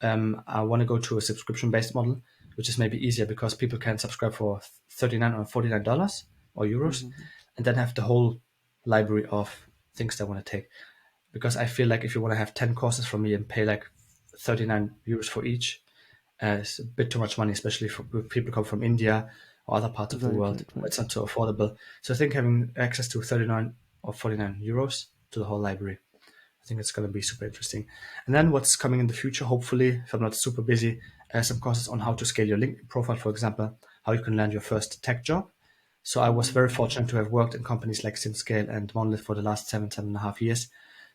I want to go to a subscription based model, which is maybe easier because people can subscribe for $39 or $49 or euros Mm-hmm. and then have the whole library of things they want to take. Because I feel like if you want to have 10 courses from me and pay like 39 euros for each, it's a bit too much money, especially for if people come from India or other parts of the Right. world Right. where Right. it's not so affordable. So I think having access to 39 or 49 euros to the whole library, I think it's going to be super interesting. And then what's coming in the future, hopefully, if I'm not super busy, some courses on how to scale your LinkedIn profile, for example, how you can land your first tech job. So I was very Mm-hmm. fortunate to have worked in companies like SimScale and Monolith for the last 7.5 years.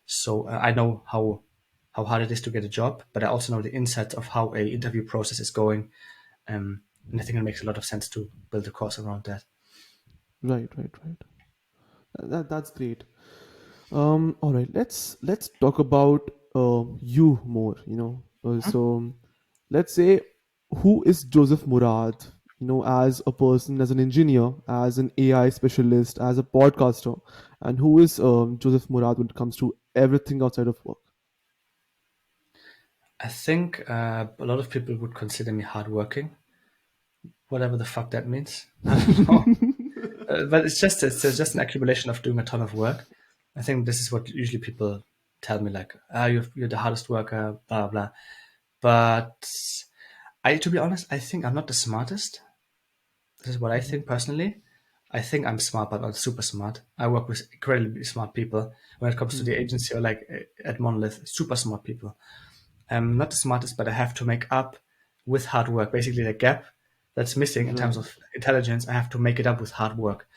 So I know how hard it is to get a job, but I also know the insights of how a interview process is going. And I think it makes a lot of sense to build a course around that. Right. Right. Right. That's great. All right. Let's talk about you more. So let's say, who is Jousef Murad? As a person, as an engineer, as an AI specialist, as a podcaster, and who is Jousef Murad when it comes to everything outside of work? I think a lot of people would consider me hardworking, whatever the fuck that means. I don't know. But it's just an accumulation of doing a ton of work. I think this is what usually people tell me, like, you're the hardest worker, blah blah. But to be honest, I think I'm not the smartest. This is what I Mhm. think personally. I think I'm smart, but not super smart. I work with incredibly smart people when it comes to the Mhm. agency or like at Monolith, super smart people. I'm not the smartest, but I have to make up with hard work. Basically, the gap that's missing in terms Right. of intelligence, I have to make it up with hard work,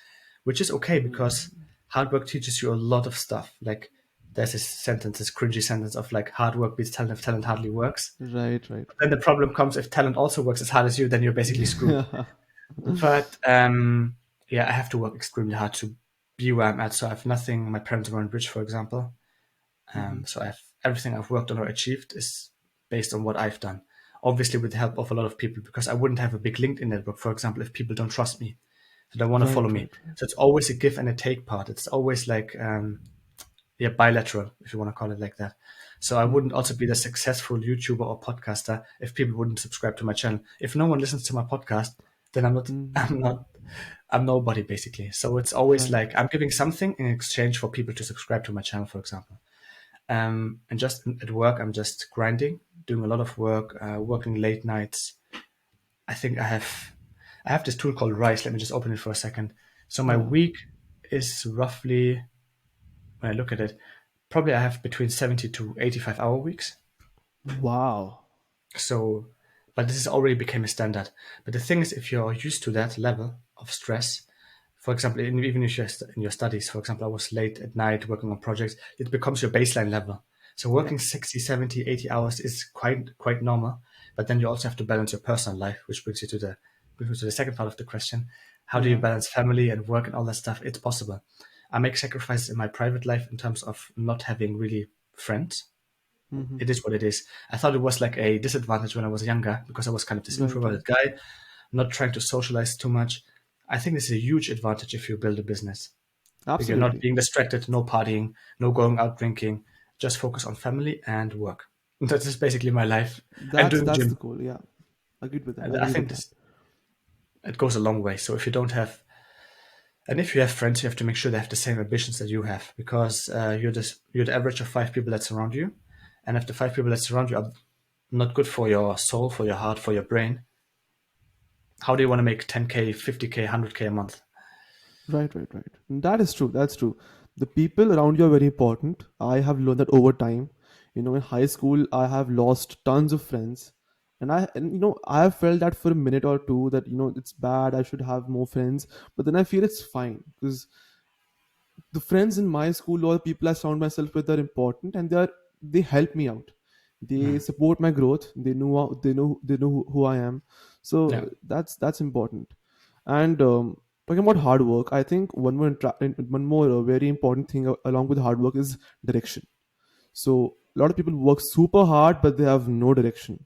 which is okay because hard work teaches you a lot of stuff. Like there's this sentence, this cringy sentence of like hard work beats talent if talent hardly works. Right. Right. Then the problem comes if talent also works as hard as you, then you're basically screwed. Yeah. But yeah, I have to work extremely hard to be where I'm at. So I have nothing. My parents weren't rich, for example. So I've everything I've worked on or achieved is based on what I've done. Obviously, with the help of a lot of people, because I wouldn't have a big LinkedIn network, for example, if people don't trust me, so they want to follow Right. me. Right. Right. So it's always a give and a take part. It's always like yeah, bilateral, if you want to call it like that. So I wouldn't also be the successful YouTuber or podcaster if people wouldn't subscribe to my channel. If no one listens to my podcast, then I'm not, I'm not, I'm nobody basically. So it's always Right. like I'm giving something in exchange for people to subscribe to my channel, for example. And just at work, I'm just grinding, doing a lot of work, working late nights. I think I have this tool called Rise. Let me just open it for a second. So my Yeah. week is roughly, when I look at it, probably I have between 70 to 85-hour weeks. Wow. So, but this has already became a standard. But the thing is, if you're used to that level of stress, for example, even if you're in your studies, for example, I was late at night working on projects, it becomes your baseline level. So Yeah. working 60, 70, 80 hours is quite normal. But then you also have to balance your personal life, which brings me to the second part of the question. How do you Yeah. balance family and work and all that stuff? It's possible. I make sacrifices in my private life in terms of not having really friends. It is what it is. I thought it was like a disadvantage when I was younger because I was kind of this Right. Right. introverted guy, not trying to socialize too much. I think this is a huge advantage if you build a business. You're not Absolutely. being distracted, no partying, no going out drinking, just focus on family and work. That is basically my life and doing That's the gym. goal. Yeah. Agreed with that. I And I agree with think that. this it goes a long way. So if you don't have and if you have friends, you have to make sure they have the same ambitions that you have because you're the average of five people that surround you, and if the five people that surround you are not good for your soul, for your heart, for your brain, how do you want to make 10K, 50K, 100K a month? Right, right, right. That is true. That's true. The people around you are very important. I have learned that over time. In high school, I have lost tons of friends, and I have felt that for a minute or two that it's bad. I should have more friends, but then I feel it's fine because the friends in my school or people I surround myself with are important, and they help me out. They Mm. support my growth. They know who I am. Yeah, So that's important. And talking about hard work, I think one more very important thing along with hard work is direction. So a lot of people work super hard, but they have no direction.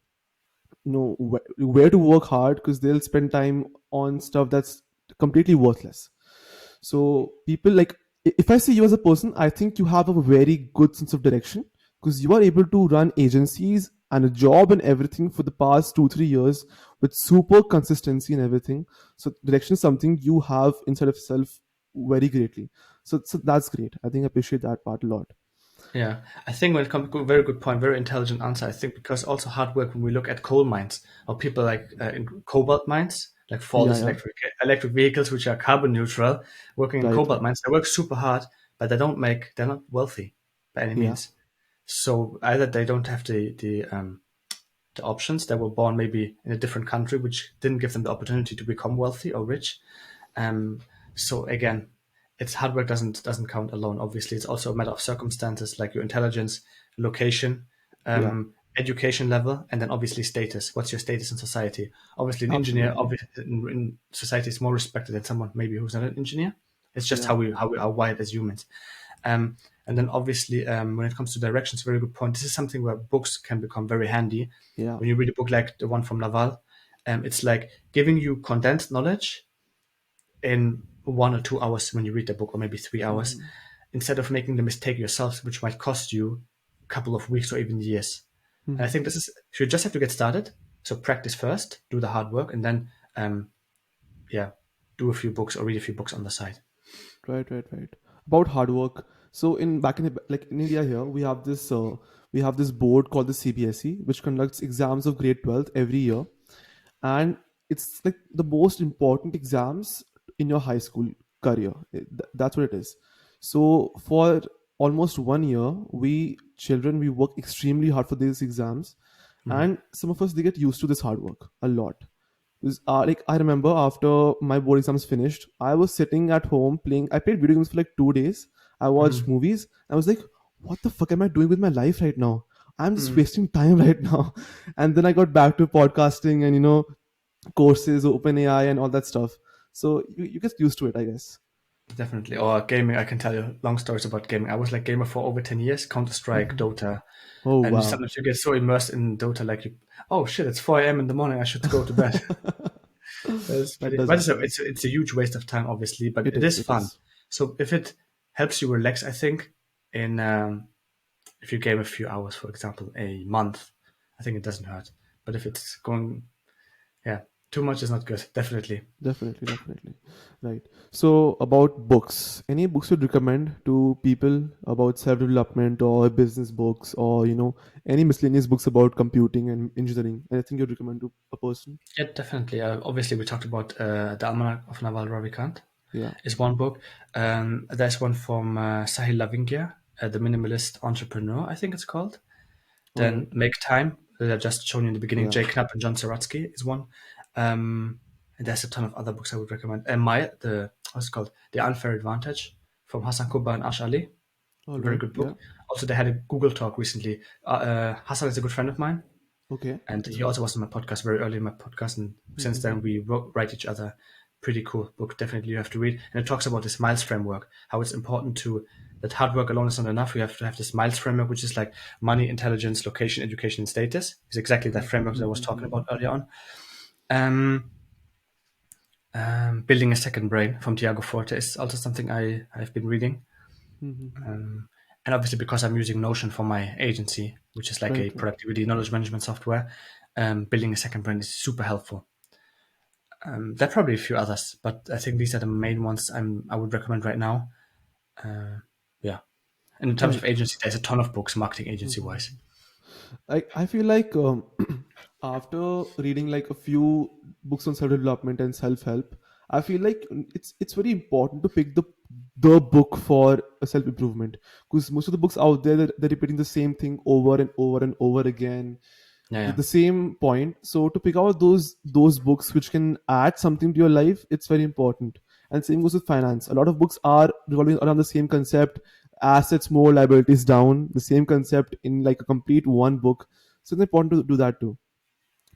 Where to work hard because they'll spend time on stuff that's completely worthless. So people like, if I see you as a person, I think you have a very good sense of direction because you are able to run agencies and a job and everything for the past 2 3 years with super consistency and everything. So direction is something you have inside of yourself very greatly. So that's great. I think I appreciate that part a lot. yeah. I think when it comes to very good point, very intelligent answer. I think because also hard work when we look at coal mines or people like in cobalt mines, like Yeah, faultless yeah. electric vehicles which are carbon neutral, working in Right, cobalt right. mines, they work super hard, but they're not wealthy by any Yeah. means. So either they don't have the options. They were born maybe in a different country, which didn't give them the opportunity to become wealthy or rich. Um, so again, it's hard work doesn't count alone. Obviously, it's also a matter of circumstances like your intelligence, location, Yeah. education level, and then obviously status. What's your status in society? Obviously, an engineer Absolutely. obviously in society is more respected than someone maybe who's not an engineer. It's just Yeah. how we are wired as humans. And then obviously, when it comes to directions, very good point. This is something where books can become very handy. Yeah. When you read a book like the one from Naval, it's like giving you condensed knowledge in 1 or 2 hours when you read the book, or maybe 3 hours, Hmm. instead of making the mistake yourself, which might cost you a couple of weeks or even years. And I Hmm. think this is you just have to get started. So practice first, do the hard work, and then yeah, do a few books or read a few books on the side. Right, right, right. About hard work. So in back in like in India here, we have this board called the CBSE, which conducts exams of grade 12th every year, and it's like the most important exams in your high school career. That's what it is. So for almost one year, we children, we work extremely hard for these exams, Mhm. and some of us, they get used to this hard work a lot. Because, like, I remember after my board exams finished, I was sitting at home playing. I played video games for like 2 days. I watched Mhm. movies. I was like, "What the fuck am I doing with my life right now? I'm just Mhm. wasting time right now." And then I got back to podcasting and courses, OpenAI, and all that stuff. So you get used to it, I guess. Definitely. Or gaming, I can tell you long stories about gaming. I was like gamer for over 10 years, Counter Strike, Mhm. Dota. Oh And wow. sometimes you get so immersed in Dota, like oh shit, it's 4 a.m. in the morning, I should go to bed. That's That pretty, does but happen. it's a huge waste of time, obviously, but It it is. is It fun. is. So if it helps you relax, I think, in if you game a few hours, for example, a month, I think it doesn't hurt. But if it's going, yeah, too much is not good, definitely. Definitely, definitely. Right. So about books, any books you'd recommend to people about self-development or business books, or any miscellaneous books about computing and engineering? Anything you'd recommend to a person? Yeah, definitely. Obviously, we talked about the Almanac of Naval Ravikant Yeah. is one book. There's one from Sahil Lavingya, The Minimalist Entrepreneur, I think it's called. All Then right. Make Time, that I just shown you in the beginning. Yeah. Jay Knapp and John Saratsky is one. And there's a ton of other books I would recommend. And what's it called? The Unfair Advantage from Hassan Kuba and Ash Ali. All Very right. good Yeah. book. Also, they had a Google talk recently. Hassan is a good friend of mine, Okay. and That's he great. also was on my podcast very early in my podcast. And since Mm-hmm. then, we write each other. Pretty cool book. Definitely, you have to read. And it talks about this miles framework. How it's important that hard work alone is not enough. You have to have this miles framework, which is like money, intelligence, location, education, and status. It's exactly that framework that I was talking about earlier on. Um, Building a Second Brain from Tiago Forte is also something I've been reading. Mm-hmm. Um, and obviously, because I'm using Notion for my agency, which is like a Right. Right. productivity knowledge management software, Building a Second Brain is super helpful. There are probably a few others, but I think these are the main ones I would recommend right now. Yeah. And in terms of Right. agency, there's a ton of books, marketing agency wise. Mm-hmm. I feel like after reading like a few books on self development and self help, I feel like it's very important to pick the book for a self improvement, because most of the books out there, they're repeating the same thing over and over and over again, Yeah, yeah, the same point. So to pick out those books which can add something to your life, it's very important. And same goes with finance. A lot of books are revolving around the same concept: assets more, liabilities down. The same concept in like a complete one book. So it's important to do that too.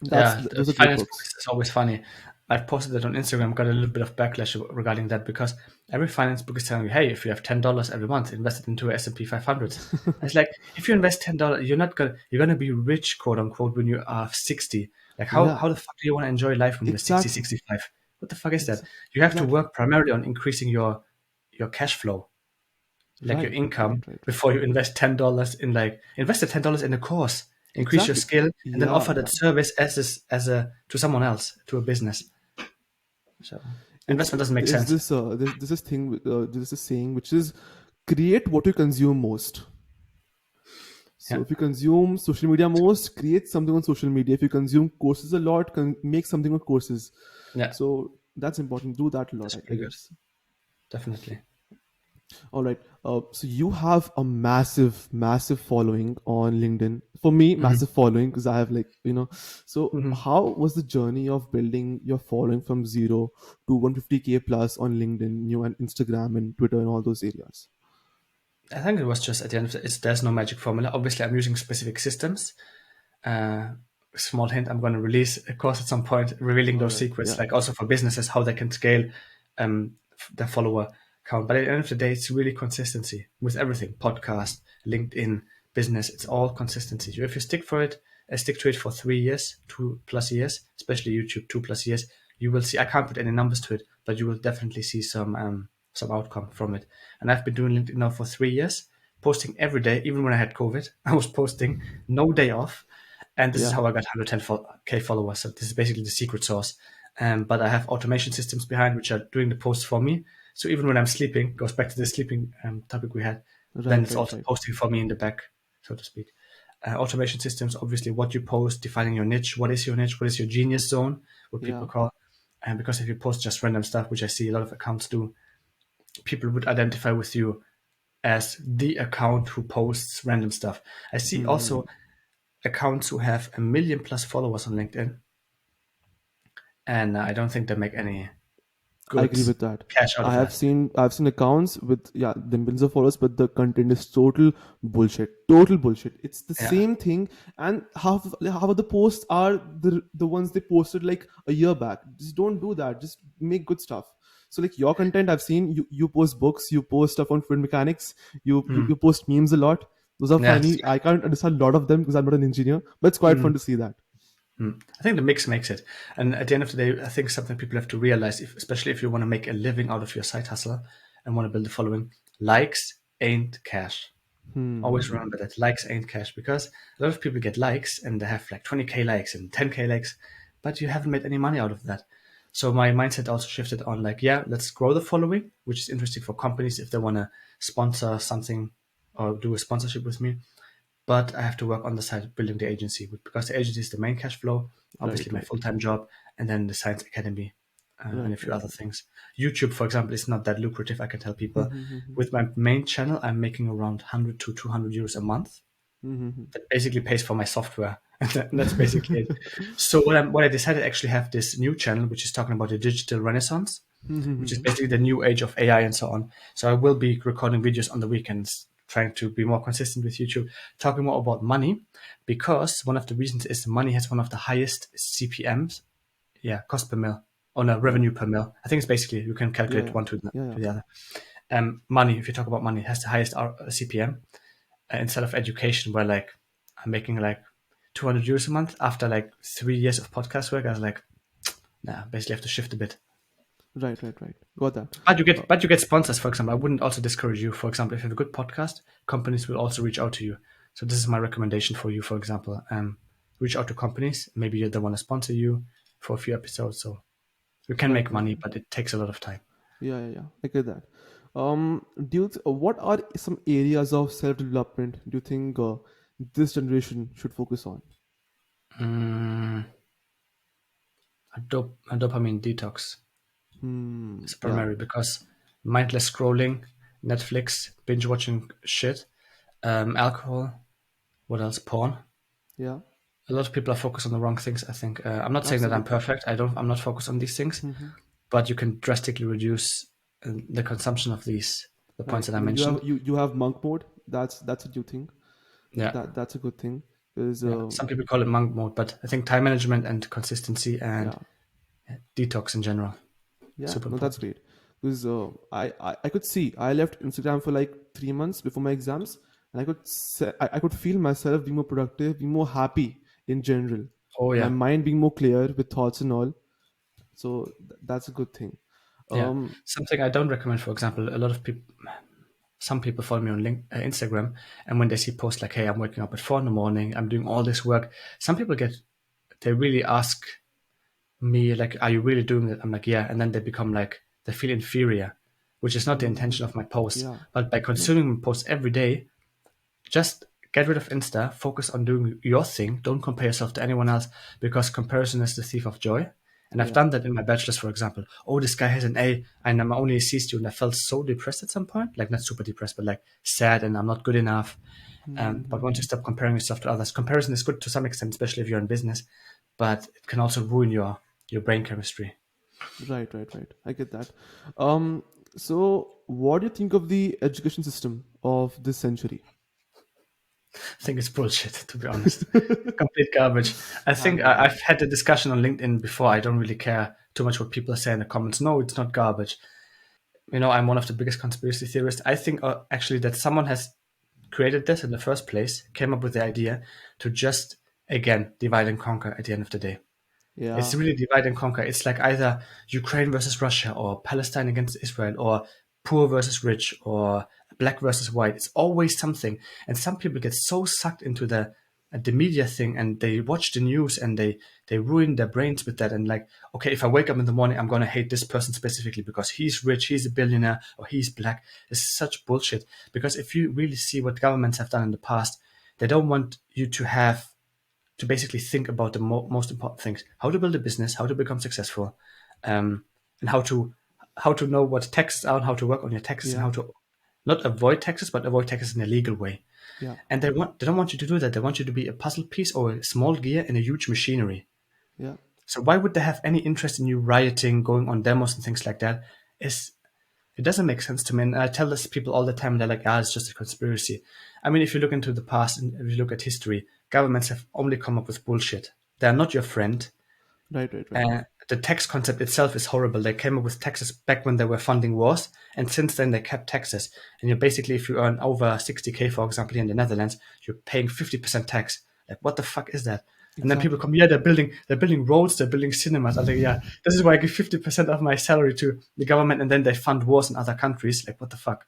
That's yeah. The those are great finance book books. is always funny. I've posted it on Instagram, got a little bit of backlash regarding that because every finance book is telling you, hey, if you have $10 every month, invest it into a S&P 500. It's like, if you invest $10, you're gonna be rich, quote unquote, when you are 60. Like, Yeah, how the fuck do you want to enjoy life when you're 60, exactly. 65? What the fuck is that? You have to Exactly. work primarily on increasing your cash flow, like your Right, right, income, right. before you invest $10 in invest the $10 in a course, increase your Exactly. skill, and then Yeah, offer that yeah. service as a to someone else, to a business. So It's investment doesn't make there's sense. this there's this thing there's this saying which is create what you consume most. So Yeah, if you consume social media most, create something on social media. If you consume courses a lot, make something on courses. yeah, So that's important. Do that a lot, that's I pretty good. guess. Definitely. All right. So you have a massive, massive following on LinkedIn. For me, Hmm. massive following because I have So Hmm. how was the journey of building your following from zero to 150K plus on LinkedIn, and Instagram and Twitter and all those areas? I think it was just at the end of it, there's no magic formula. Obviously, I'm using specific systems. Uh, Small hint: I'm going to release a course at some point revealing All those right. secrets, Yeah. like also for businesses how they can scale their follower count. But at the end of the day, it's really consistency with everything: podcast, LinkedIn, business. It's all consistency. So if you stick to it for 3 years, 2+ years, especially YouTube, 2+ years, you will see. I can't put any numbers to it, but you will definitely see some outcome from it. And I've been doing LinkedIn now for 3 years, posting every day. Even when I had COVID, I was posting no day off, and this is Yeah. how I got 110K followers. So this is basically the secret sauce. But I have automation systems behind which are doing the posts for me. So even when I'm sleeping, goes back to the sleeping topic we had, then Right. it's Right. also Right. posting for me in the back, so to speak. Automation systems, obviously, what you post, defining your niche. What is your niche? What is your genius zone? What people Yeah. call. And because if you post just random stuff, which I see a lot of accounts do, people would identify with you as the account who posts random stuff. I see also accounts who have 1 million plus followers on LinkedIn, and I don't think they make any I good agree with that. cash out of that. I've seen accounts with the millions of followers, but the content is total bullshit. Total bullshit. It's the Yeah. same thing, and half of the posts are the ones they posted like a year back. Just don't do that. Just make good stuff. So like your content, I've seen you post books, you post stuff on fluid mechanics, you post memes a lot. Those are Yeah. funny. I can't understand a lot of them because I'm not an engineer, but it's quite fun to see that. I think the mix makes it. And at the end of the day, I think something people have to realize, especially if you want to make a living out of your side hustle and want to build the following, likes ain't cash. Always remember that likes ain't cash, because a lot of people get likes and they have like 20K likes and 10K likes, but you haven't made any money out of that. So my mindset also shifted on like, yeah, let's grow the following, which is interesting for companies if they want to sponsor something or do a sponsorship with me. But I have to work on the side building the agency, because the agency is the main cash flow, Right, obviously my right, full-time job, and then the Science Academy and right, a few right. other things. YouTube, for example, is not that lucrative. I can tell people with my main channel, I'm making around 100 to 200 euros a month. That basically pays for my software. And that's basically it. So what I decided, I actually have this new channel, which is talking about the digital renaissance, which is basically the new age of AI and so on. So I will be recording videos on the weekends, trying to be more consistent with YouTube, talking more about money, because one of the reasons is money has one of the highest CPMs, cost per mil, on a Right. revenue per mil. I think it's basically, you can Yeah, calculate yeah, one to yeah, the other. Money, if you talk about money, has the highest CPM instead of education, where like I'm making like 200 euros a month. After like 3 years of podcast work, I was like, nah, basically have to shift a bit. Right, right, right. Got that. But you get sponsors, for example. I wouldn't also discourage you. For example, if you have a good podcast, companies will also reach out to you. So this is my recommendation for you. For example, reach out to companies. Maybe they want to sponsor you for a few episodes. So you can Right, make right, money, right. but it takes a lot of time. Yeah, yeah, yeah. I get that. What are some areas of self development do you think this generation should focus on? Mm, a dopamine detox is Yeah, primary, because mindless scrolling, Netflix, binge watching shit, alcohol. What else? Porn. yeah, A lot of people are focused on the wrong things. I think I'm not saying that I'm absolutely. perfect. I'm not focused on these things, but you can drastically reduce the consumption of the points Right. that I I mean, mentioned. you have monk mode. That's what you think. Yeah, That's a good thing. Because yeah. Some people call it monk mode, but I think time management and consistency and yeah, detox in general, yeah. super No, that's important. great. Because I could see I left Instagram for like 3 months before my exams, and I could feel myself being more productive, being more happy in general. Oh My yeah, mind being more clear with thoughts and all. So that's a good thing. yeah. Um, Something I don't recommend. For example, a lot of people, some people follow me on Instagram, and when they see posts like, "Hey, I'm waking up at 4 in the morning. I'm doing all this work," some people they really ask me like, are you really doing it? I'm like, yeah. And then they become like, they feel inferior, which is not the intention of my posts. yeah. But by No. consuming posts every day, just get rid of Insta, focus on doing your thing. Don't compare yourself to anyone else, because comparison is the thief of joy. And I've Yeah. done that in my bachelor's, for example. Oh, this guy has an A and I'm only a C student. I felt so depressed at some point, like not super depressed, but like sad, and I'm not good enough. But once you stop comparing yourself to others, comparison is good to some extent, especially if you're in business, but it can also ruin your brain chemistry. Right, right, right. I get that. Um, so what do you think of the education system of this century? I think it's bullshit, to be honest. Complete garbage. I I think agree. I've had the discussion on LinkedIn before. I don't really care too much what people say in the comments. No, it's not garbage. I'm one of the biggest conspiracy theorists. I think actually that someone has created this in the first place, came up with the idea to just, again, divide and conquer at the end of the day. It's Yeah. really divide and conquer. It's like either Ukraine versus Russia, or Palestine against Israel, or poor versus rich, or black versus white. It's always something. And some people get so sucked into the media thing, and they watch the news, and they ruin their brains with that. And like, okay, if I wake up in the morning, I'm gonna hate this person specifically because he's rich, he's a billionaire, or he's black. It's such bullshit. Because if you really see what governments have done in the past, they don't want you to basically think about the most important things: how to build a business, how to become successful, and how to know what taxes are, and how to work on your taxes, and Yeah. not avoid taxes, but avoid taxes in a legal way. Yeah. And they don't want you to do that. They want you to be a puzzle piece or a small gear in a huge machinery. Yeah. So why would they have any interest in you rioting, going on demos and things like that? Is It doesn't make sense to me. And I tell this to people all the time. They're like, it's just a conspiracy. I mean, if you look into the past and if you look at history, governments have only come up with bullshit. They're not your friend. Right. Right. Right. The tax concept itself is horrible. They came up with taxes back when they were funding wars, and since then they kept taxes. And you basically, if you earn over 60K, for example, in the Netherlands, you're paying 50% tax. Like, what the fuck is that? And then people Exactly. come, they're building roads, they're building cinemas. I'm like, yeah, this is why I give 50% of my salary to the government, and then they fund wars in other countries. Like, what the fuck?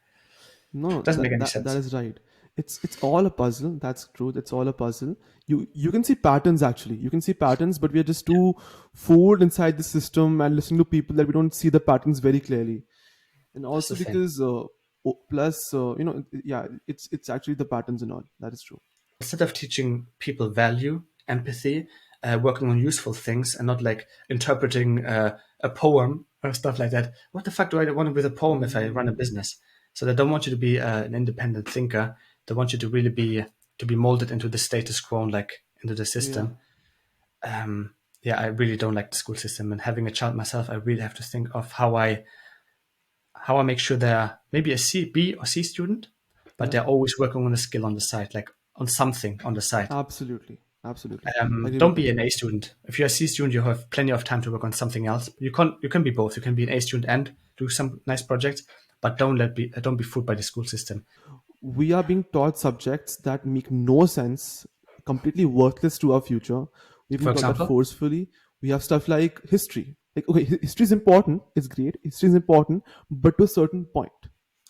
No, Doesn't make that, any that sense. is right. It's all a puzzle. That's true. It's all a puzzle. You can see patterns actually. You can see patterns, but we are just too fooled inside the system and listening to people that we don't see the patterns very clearly. And That's also the thing. because plus yeah, it's actually the patterns and all. That is true. Instead of teaching people value, empathy, working on useful things, and not like interpreting a poem or stuff like that. What the fuck do I want with a poem if I run a Hmm. business? So they don't want you to be an independent thinker. They want you to really be molded into the status quo, like into the Yeah. system. Um, yeah, I really don't like the school system. And having a child myself, I really have to think of how I make sure they're maybe a C, B, or C student, but Yeah. they're always working on a skill on the side, like on something on the side. Absolutely. Absolutely. I agree Don't with be that. an A student. If you're a C student, you have plenty of time to work on something else. You can be both. You can be an A student and do some nice projects, but don't be fooled by the school system. We are being taught subjects that make no sense, completely worthless to our future. We're being For taught that example, forcefully. We have stuff like history. Like, okay, history is important, it's great, history is important, but to a certain point.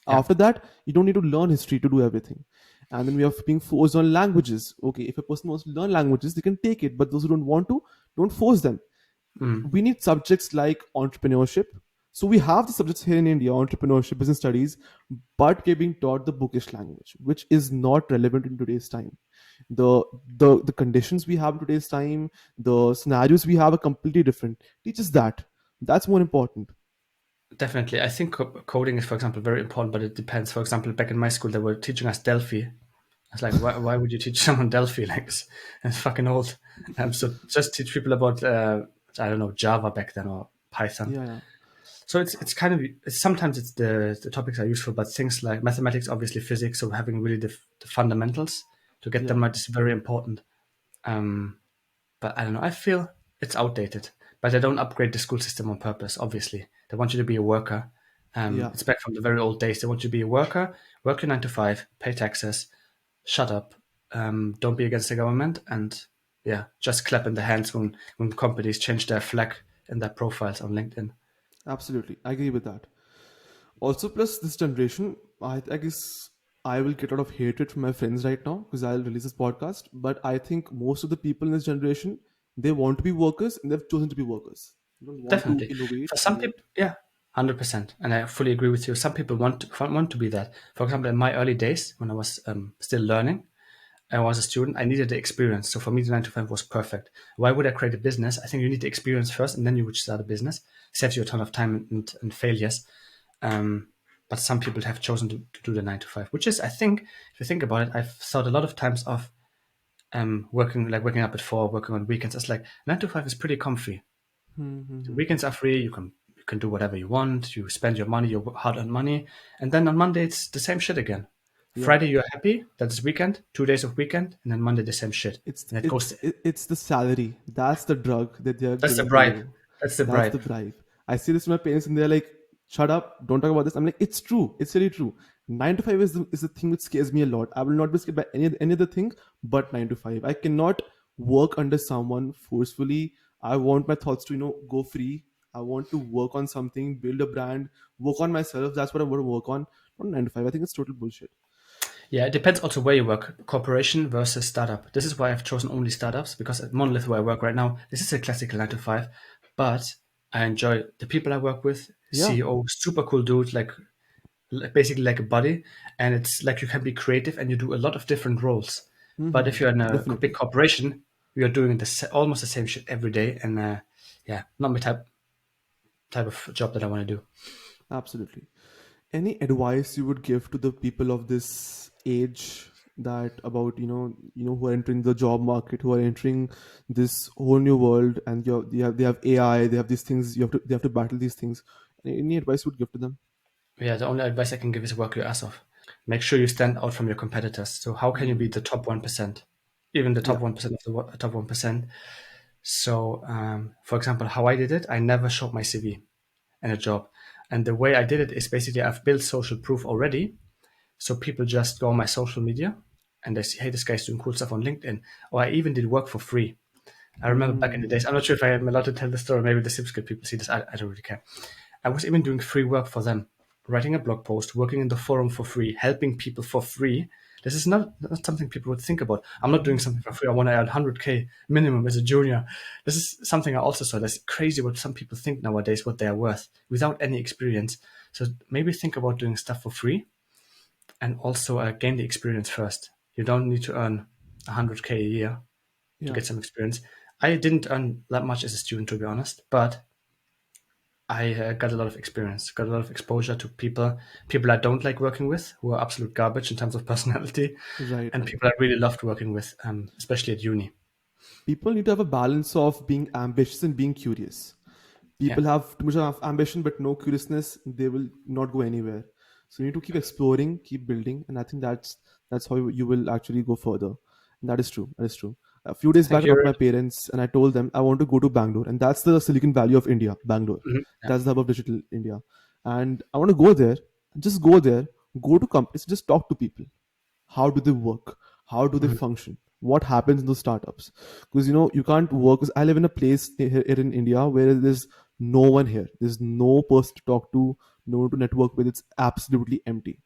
yeah, After that, you don't need to learn history to do everything. And then we have being forced on languages. Okay, if a person wants to learn languages, they can take it, but those who don't want to, don't force them. mm, We need subjects like entrepreneurship. So we have the subjects here in India, entrepreneurship, business studies, but we're being taught the bookish language, which is not relevant in today's time. The conditions we have in today's time, the scenarios we have are completely different. Teach us that. That's more important. definitely. I think coding is, for example, very important, but it depends. For example, back in my school, they were teaching us Delphi. I was like, why would you teach someone Delphi? Like, it's fucking old. So just teach people about, I don't know, Java back then or Python. Yeah, yeah, So it's kind of sometimes it's the topics are useful, but things like mathematics, obviously physics, so having really the fundamentals to get yeah, them right is very important. Um, but I don't know. I feel it's outdated. But they don't upgrade the school system on purpose. Obviously, they want you to be a worker. yeah. It's back from the very old days. They want you to be a worker, work your 9 to 5, pay taxes, shut up, don't be against the government, and yeah, just clap in the hands when companies change their flag in their profiles on LinkedIn. Absolutely, I agree with that. Also, plus this generation, I guess I will get a lot of hatred from my friends right now because I'll release this podcast. But I think most of the people in this generation, they want to be workers and they've chosen to be workers. They don't want to Definitely. innovate, For some create. people, yeah, 100%. And I fully agree with you. Some people want to be that. For example, in my early days, when I was still learning, I was a student, I needed the experience. So for me, the 9 to 5 was perfect. Why would I create a business? I think you need the experience first, and then you would start a business. Saves you a ton of time and failures. Um, but some people have chosen to do the 9 to 5, which is, I think, if you think about it, I've thought a lot of times of waking up at 4, working on weekends. It's like 9 to 5 is pretty comfy. The Mm-hmm. weekends are free. You can do whatever you want. You spend your money, your hard-earned money, and then on Monday it's the same shit again. Yeah, Friday you're happy that it's weekend, 2 days of weekend, and then Monday the same shit, it's and it it's goes. it's the salary. That's the drug that they are That's the giving to bribe. you. That's the That's the bribe. bribe. I see this to my parents and they're like, "Shut up! Don't talk about this." I'm like, "It's true. It's really true. 9 to 5 is the thing which scares me a lot. I will not be scared by any other thing but 9 to 5. I cannot work under someone forcefully. I want my thoughts to go free. I want to work on something, build a brand, work on myself. That's what I want to work on. Not 9 to 5. I think it's total bullshit. Yeah, it depends also where you work. Corporation versus startup. This is why I've chosen only startups because at Monolith where I work right now, this is a classical 9 to 5, but I enjoy the people I work with. Yeah. CEO, super cool dude, basically like a buddy, and it's like you can be creative and you do a lot of different roles. But if Mm-hmm. you're in a big Definitely. corporation, you're doing almost the same shit every day, and yeah, not my type of job that I want to do. Absolutely. Any advice you would give to the people of this age, that about who are entering the job market, who are entering this whole new world, and they have AI, they have these things, they have to battle these things. Any advice you would give to them? Yeah, the only advice I can give is work your ass off. Make sure you stand out from your competitors. So how can you be the top 1%? Even the top Yeah. 1% of the top 1%. So, for example, how I did it, I never showed my CV in a job. And the way I did it is basically I've built social proof already. So people just go on my social media and they see, hey, this guy's doing cool stuff on LinkedIn. Or I even did work for free. I remember back in the Hmm. days, I'm not sure if I am allowed to tell the story. Maybe the Sipscape people see this. I don't really care. I was even doing free work for them, writing a blog post, working in the forum for free, helping people for free. This is not something people would think about. I'm not doing something for free. I want to earn 100K minimum as a junior. This is something I also saw. That's crazy what some people think nowadays, what they are worth without any experience. So maybe think about doing stuff for free and also gain the experience first. You don't need to earn 100K a year to Yeah. get some experience. I didn't earn that much as a student, to be honest, but I got a lot of experience, got a lot of exposure to people I don't like working with, who are absolute garbage in terms of personality, Right, and right. people I really loved working with, especially at uni. People need to have a balance of being ambitious and being curious. Yeah, People have too much of ambition but no curiousness, they will not go anywhere. So you need to keep exploring, keep building, and I think that's how you will actually go further. And that is true. That is true. A few days back, thank I you. talked to my parents and I told them I want to go to Bangalore, and that's the Silicon Valley of India, Bangalore. Yeah, That's the hub of digital India, and I want to go there. Just go there, go to companies, just talk to people. How do they work? How do they mhm, function? What happens in those startups? Because you can't work. Because I live in a place here in India where there's no one here. There's no person to talk to, no one to network with. It's absolutely empty.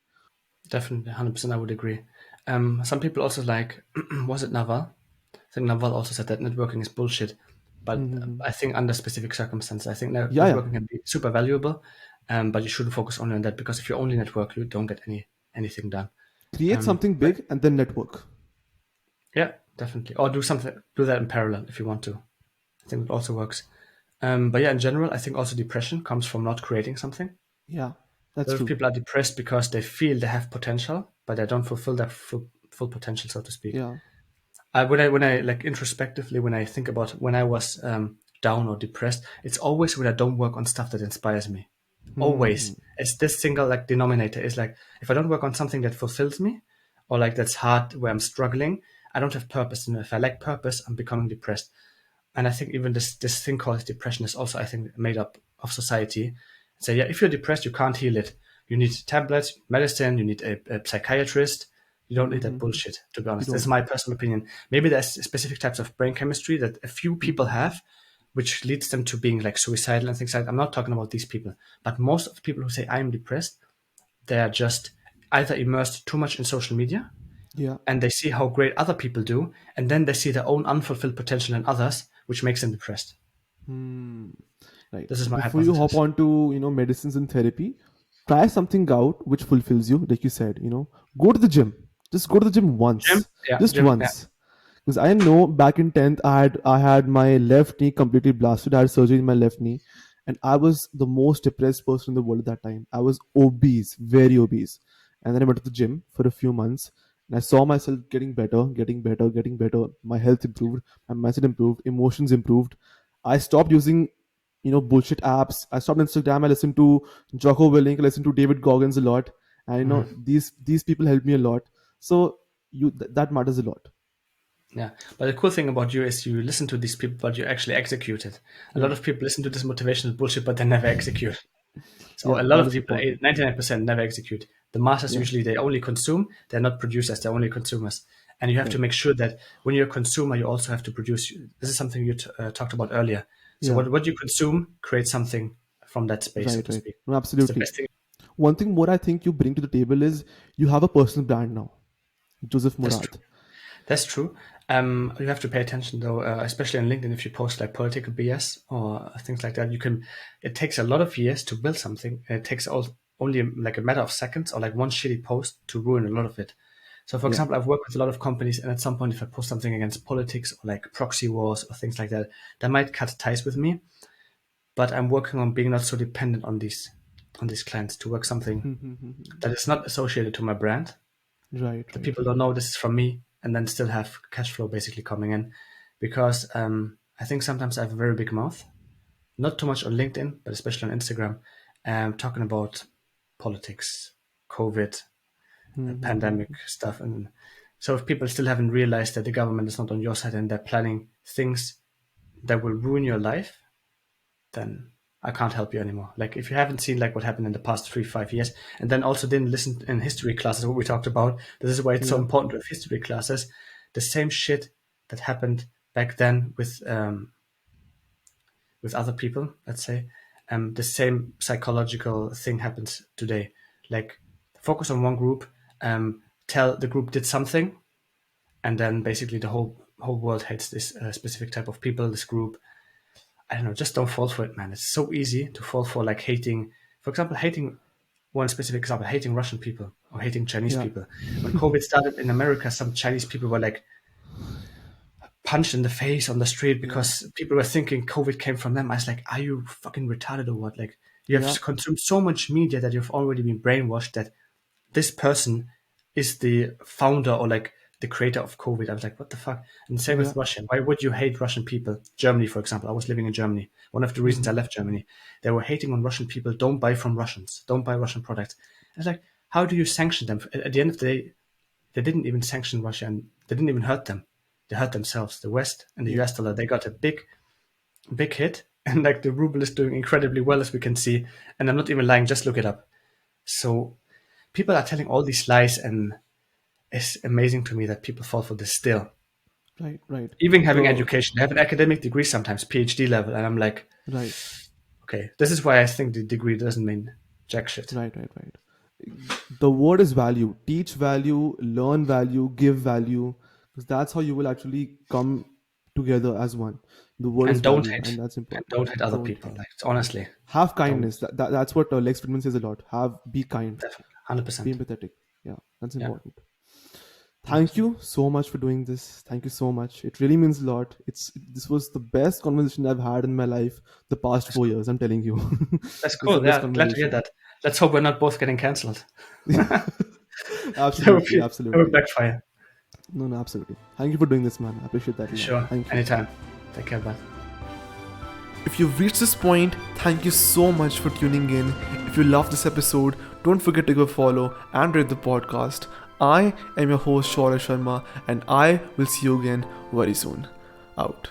definitely, 100%. I would agree. Some people also like, was it Naval? I think Naval also said that networking is bullshit, but Hmm. I think under specific circumstances, I think Yeah, yeah. networking can be super valuable, but you shouldn't focus only on that because if you only network, you don't get anything done. Create Um, something big and then network. Yeah, definitely. Or do that in parallel if you want to. I think it also works. But yeah, in general, I think also depression comes from not creating something. Yeah, A that's lot of true. people are depressed because they feel they have potential, but they don't fulfill their full potential, so to speak. Yeah. When I like introspectively, when I think about when I was down or depressed, it's always when I don't work on stuff that inspires me. Hmm. Always, it's this single like denominator. Is like if I don't work on something that fulfills me, or like that's hard where I'm struggling, I don't have purpose. And if I lack purpose, I'm becoming depressed. And I think even this thing called depression is also I think made up of society. So yeah, if you're depressed, you can't heal it. You need tablets, medicine. You need a psychiatrist. You don't need that Hmm. bullshit. To be You honest, this is don't. my personal opinion. Maybe there's specific types of brain chemistry that a few people Hmm. have, which leads them to being like suicidal and things like that. I'm not talking about these people, but most of the people who say I'm depressed, they are just either immersed too much in social media Yeah. and they see how great other people do, and then they see their own unfulfilled potential in others, which makes them depressed. Hmm. Right. This is So my before you hop hypothesis. on to medicines and therapy, try something out which fulfills you. Like you said, go to the gym. Just go to the gym Jim? once, Yeah, just Jim. Yeah. once. Because I know back in 10th, I had my left knee completely blasted. I had surgery in my left knee, and I was the most depressed person in the world at that time. I was obese, very obese, and then I went to the gym for a few months. And I saw myself getting better, getting better, getting better. My health improved, my mindset improved, emotions improved. I stopped using bullshit apps. I stopped Instagram. I listened to Jocko Willink. I listened to David Goggins a lot, and Mhm. these people helped me a lot. So that matters a lot. Yeah. But the cool thing about you is you listen to these people, but you actually execute it. A lot Yeah, of people listen to this motivational bullshit, but they never execute. So yeah, a lot that of is people, important. 99% never execute. The masters Yeah, usually they only consume. They're not producers. They're only consumers. And you have to right. make sure that when you're a consumer, you also have to produce. This is something you talked about earlier. So Yeah, what you consume creates something from that space, so right, to right. speak. No, It's the absolutely. best thing. One thing more I think you bring to the table is you have a personal brand now, Jousef That's true. Murad. That's true. You have to pay attention though, especially on LinkedIn. If you post like political BS or things like that, you can. It takes a lot of years to build something, and it takes only like a matter of seconds or like one shitty post to ruin a lot of it. So, for Yeah, example, I've worked with a lot of companies, and at some point, if I post something against politics or like proxy wars or things like that, that might cut ties with me. But I'm working on being not so dependent on these. on these clients to work something that is not associated to my brand. Right. The people don't know this is from me, and then still have cash flow basically coming in, because I think sometimes I have a very big mouth, not too much on LinkedIn, but especially on Instagram, talking about politics, COVID, pandemic stuff. And so if people still haven't realized that the government is not on your side and they're planning things that will ruin your life, then I can't help you anymore. Like if you haven't seen like what happened in the past 3-5 years, and then also didn't listen in history classes what we talked about, this is why it's so important to have history classes. The same shit that happened back then with other people, let's say, the same psychological thing happens today. Like focus on one group, tell the group did something, and then basically the whole world hates this specific type of people, this group. I don't know, just don't fall for it, man. It's so easy to fall for like hating, for example, one specific example, hating Russian people or hating Chinese people. When COVID started in America, some Chinese people were like punched in the face on the street because people were thinking COVID came from them. I was like, are you fucking retarded or what? Like you have consumed so much media that you've already been brainwashed that this person is the founder or like the creator of COVID. I was like, what the fuck? And same with Russia. Why would you hate Russian people? Germany, for example. I was living in Germany. One of the reasons I left Germany, they were hating on Russian people. Don't buy from Russians. Don't buy Russian products. I was like, how do you sanction them? At the end of the day, they didn't even sanction Russia and they didn't even hurt them. They hurt themselves. The West and the US dollar, they got a big hit. And like the ruble is doing incredibly well, as we can see. And I'm not even lying. Just look it up. So people are telling all these lies, and it's amazing to me that people fall for this still. Right. Even having education, they have an academic degree sometimes, PhD level, and I'm like, okay, this is why I think the degree doesn't mean jack shit. Right. The word is value. Teach value, learn value, give value, because that's how you will actually come together as one. The word is don't value, hate, and that's important. And don't hate other people. Like honestly, have kindness. That's what Lex Fridman says a lot. Be kind. Definitely, 100%. Be empathetic. Yeah, that's important. Thank you so much for doing this. Thank you so much. It really means a lot. This was the best conversation I've had in my life the past 4 years. I'm telling you. That's cool. Yeah, glad to hear that. Let's hope we're not both getting cancelled. Absolutely. That would backfire. No, absolutely. Thank you for doing this, man. I appreciate that. Sure. Thank you. Anytime. Take care, bud. If you've reached this point, thank you so much for tuning in. If you love this episode, don't forget to go follow and rate the podcast. I am your host Shouryaa Sharma, and I will see you again very soon. Out.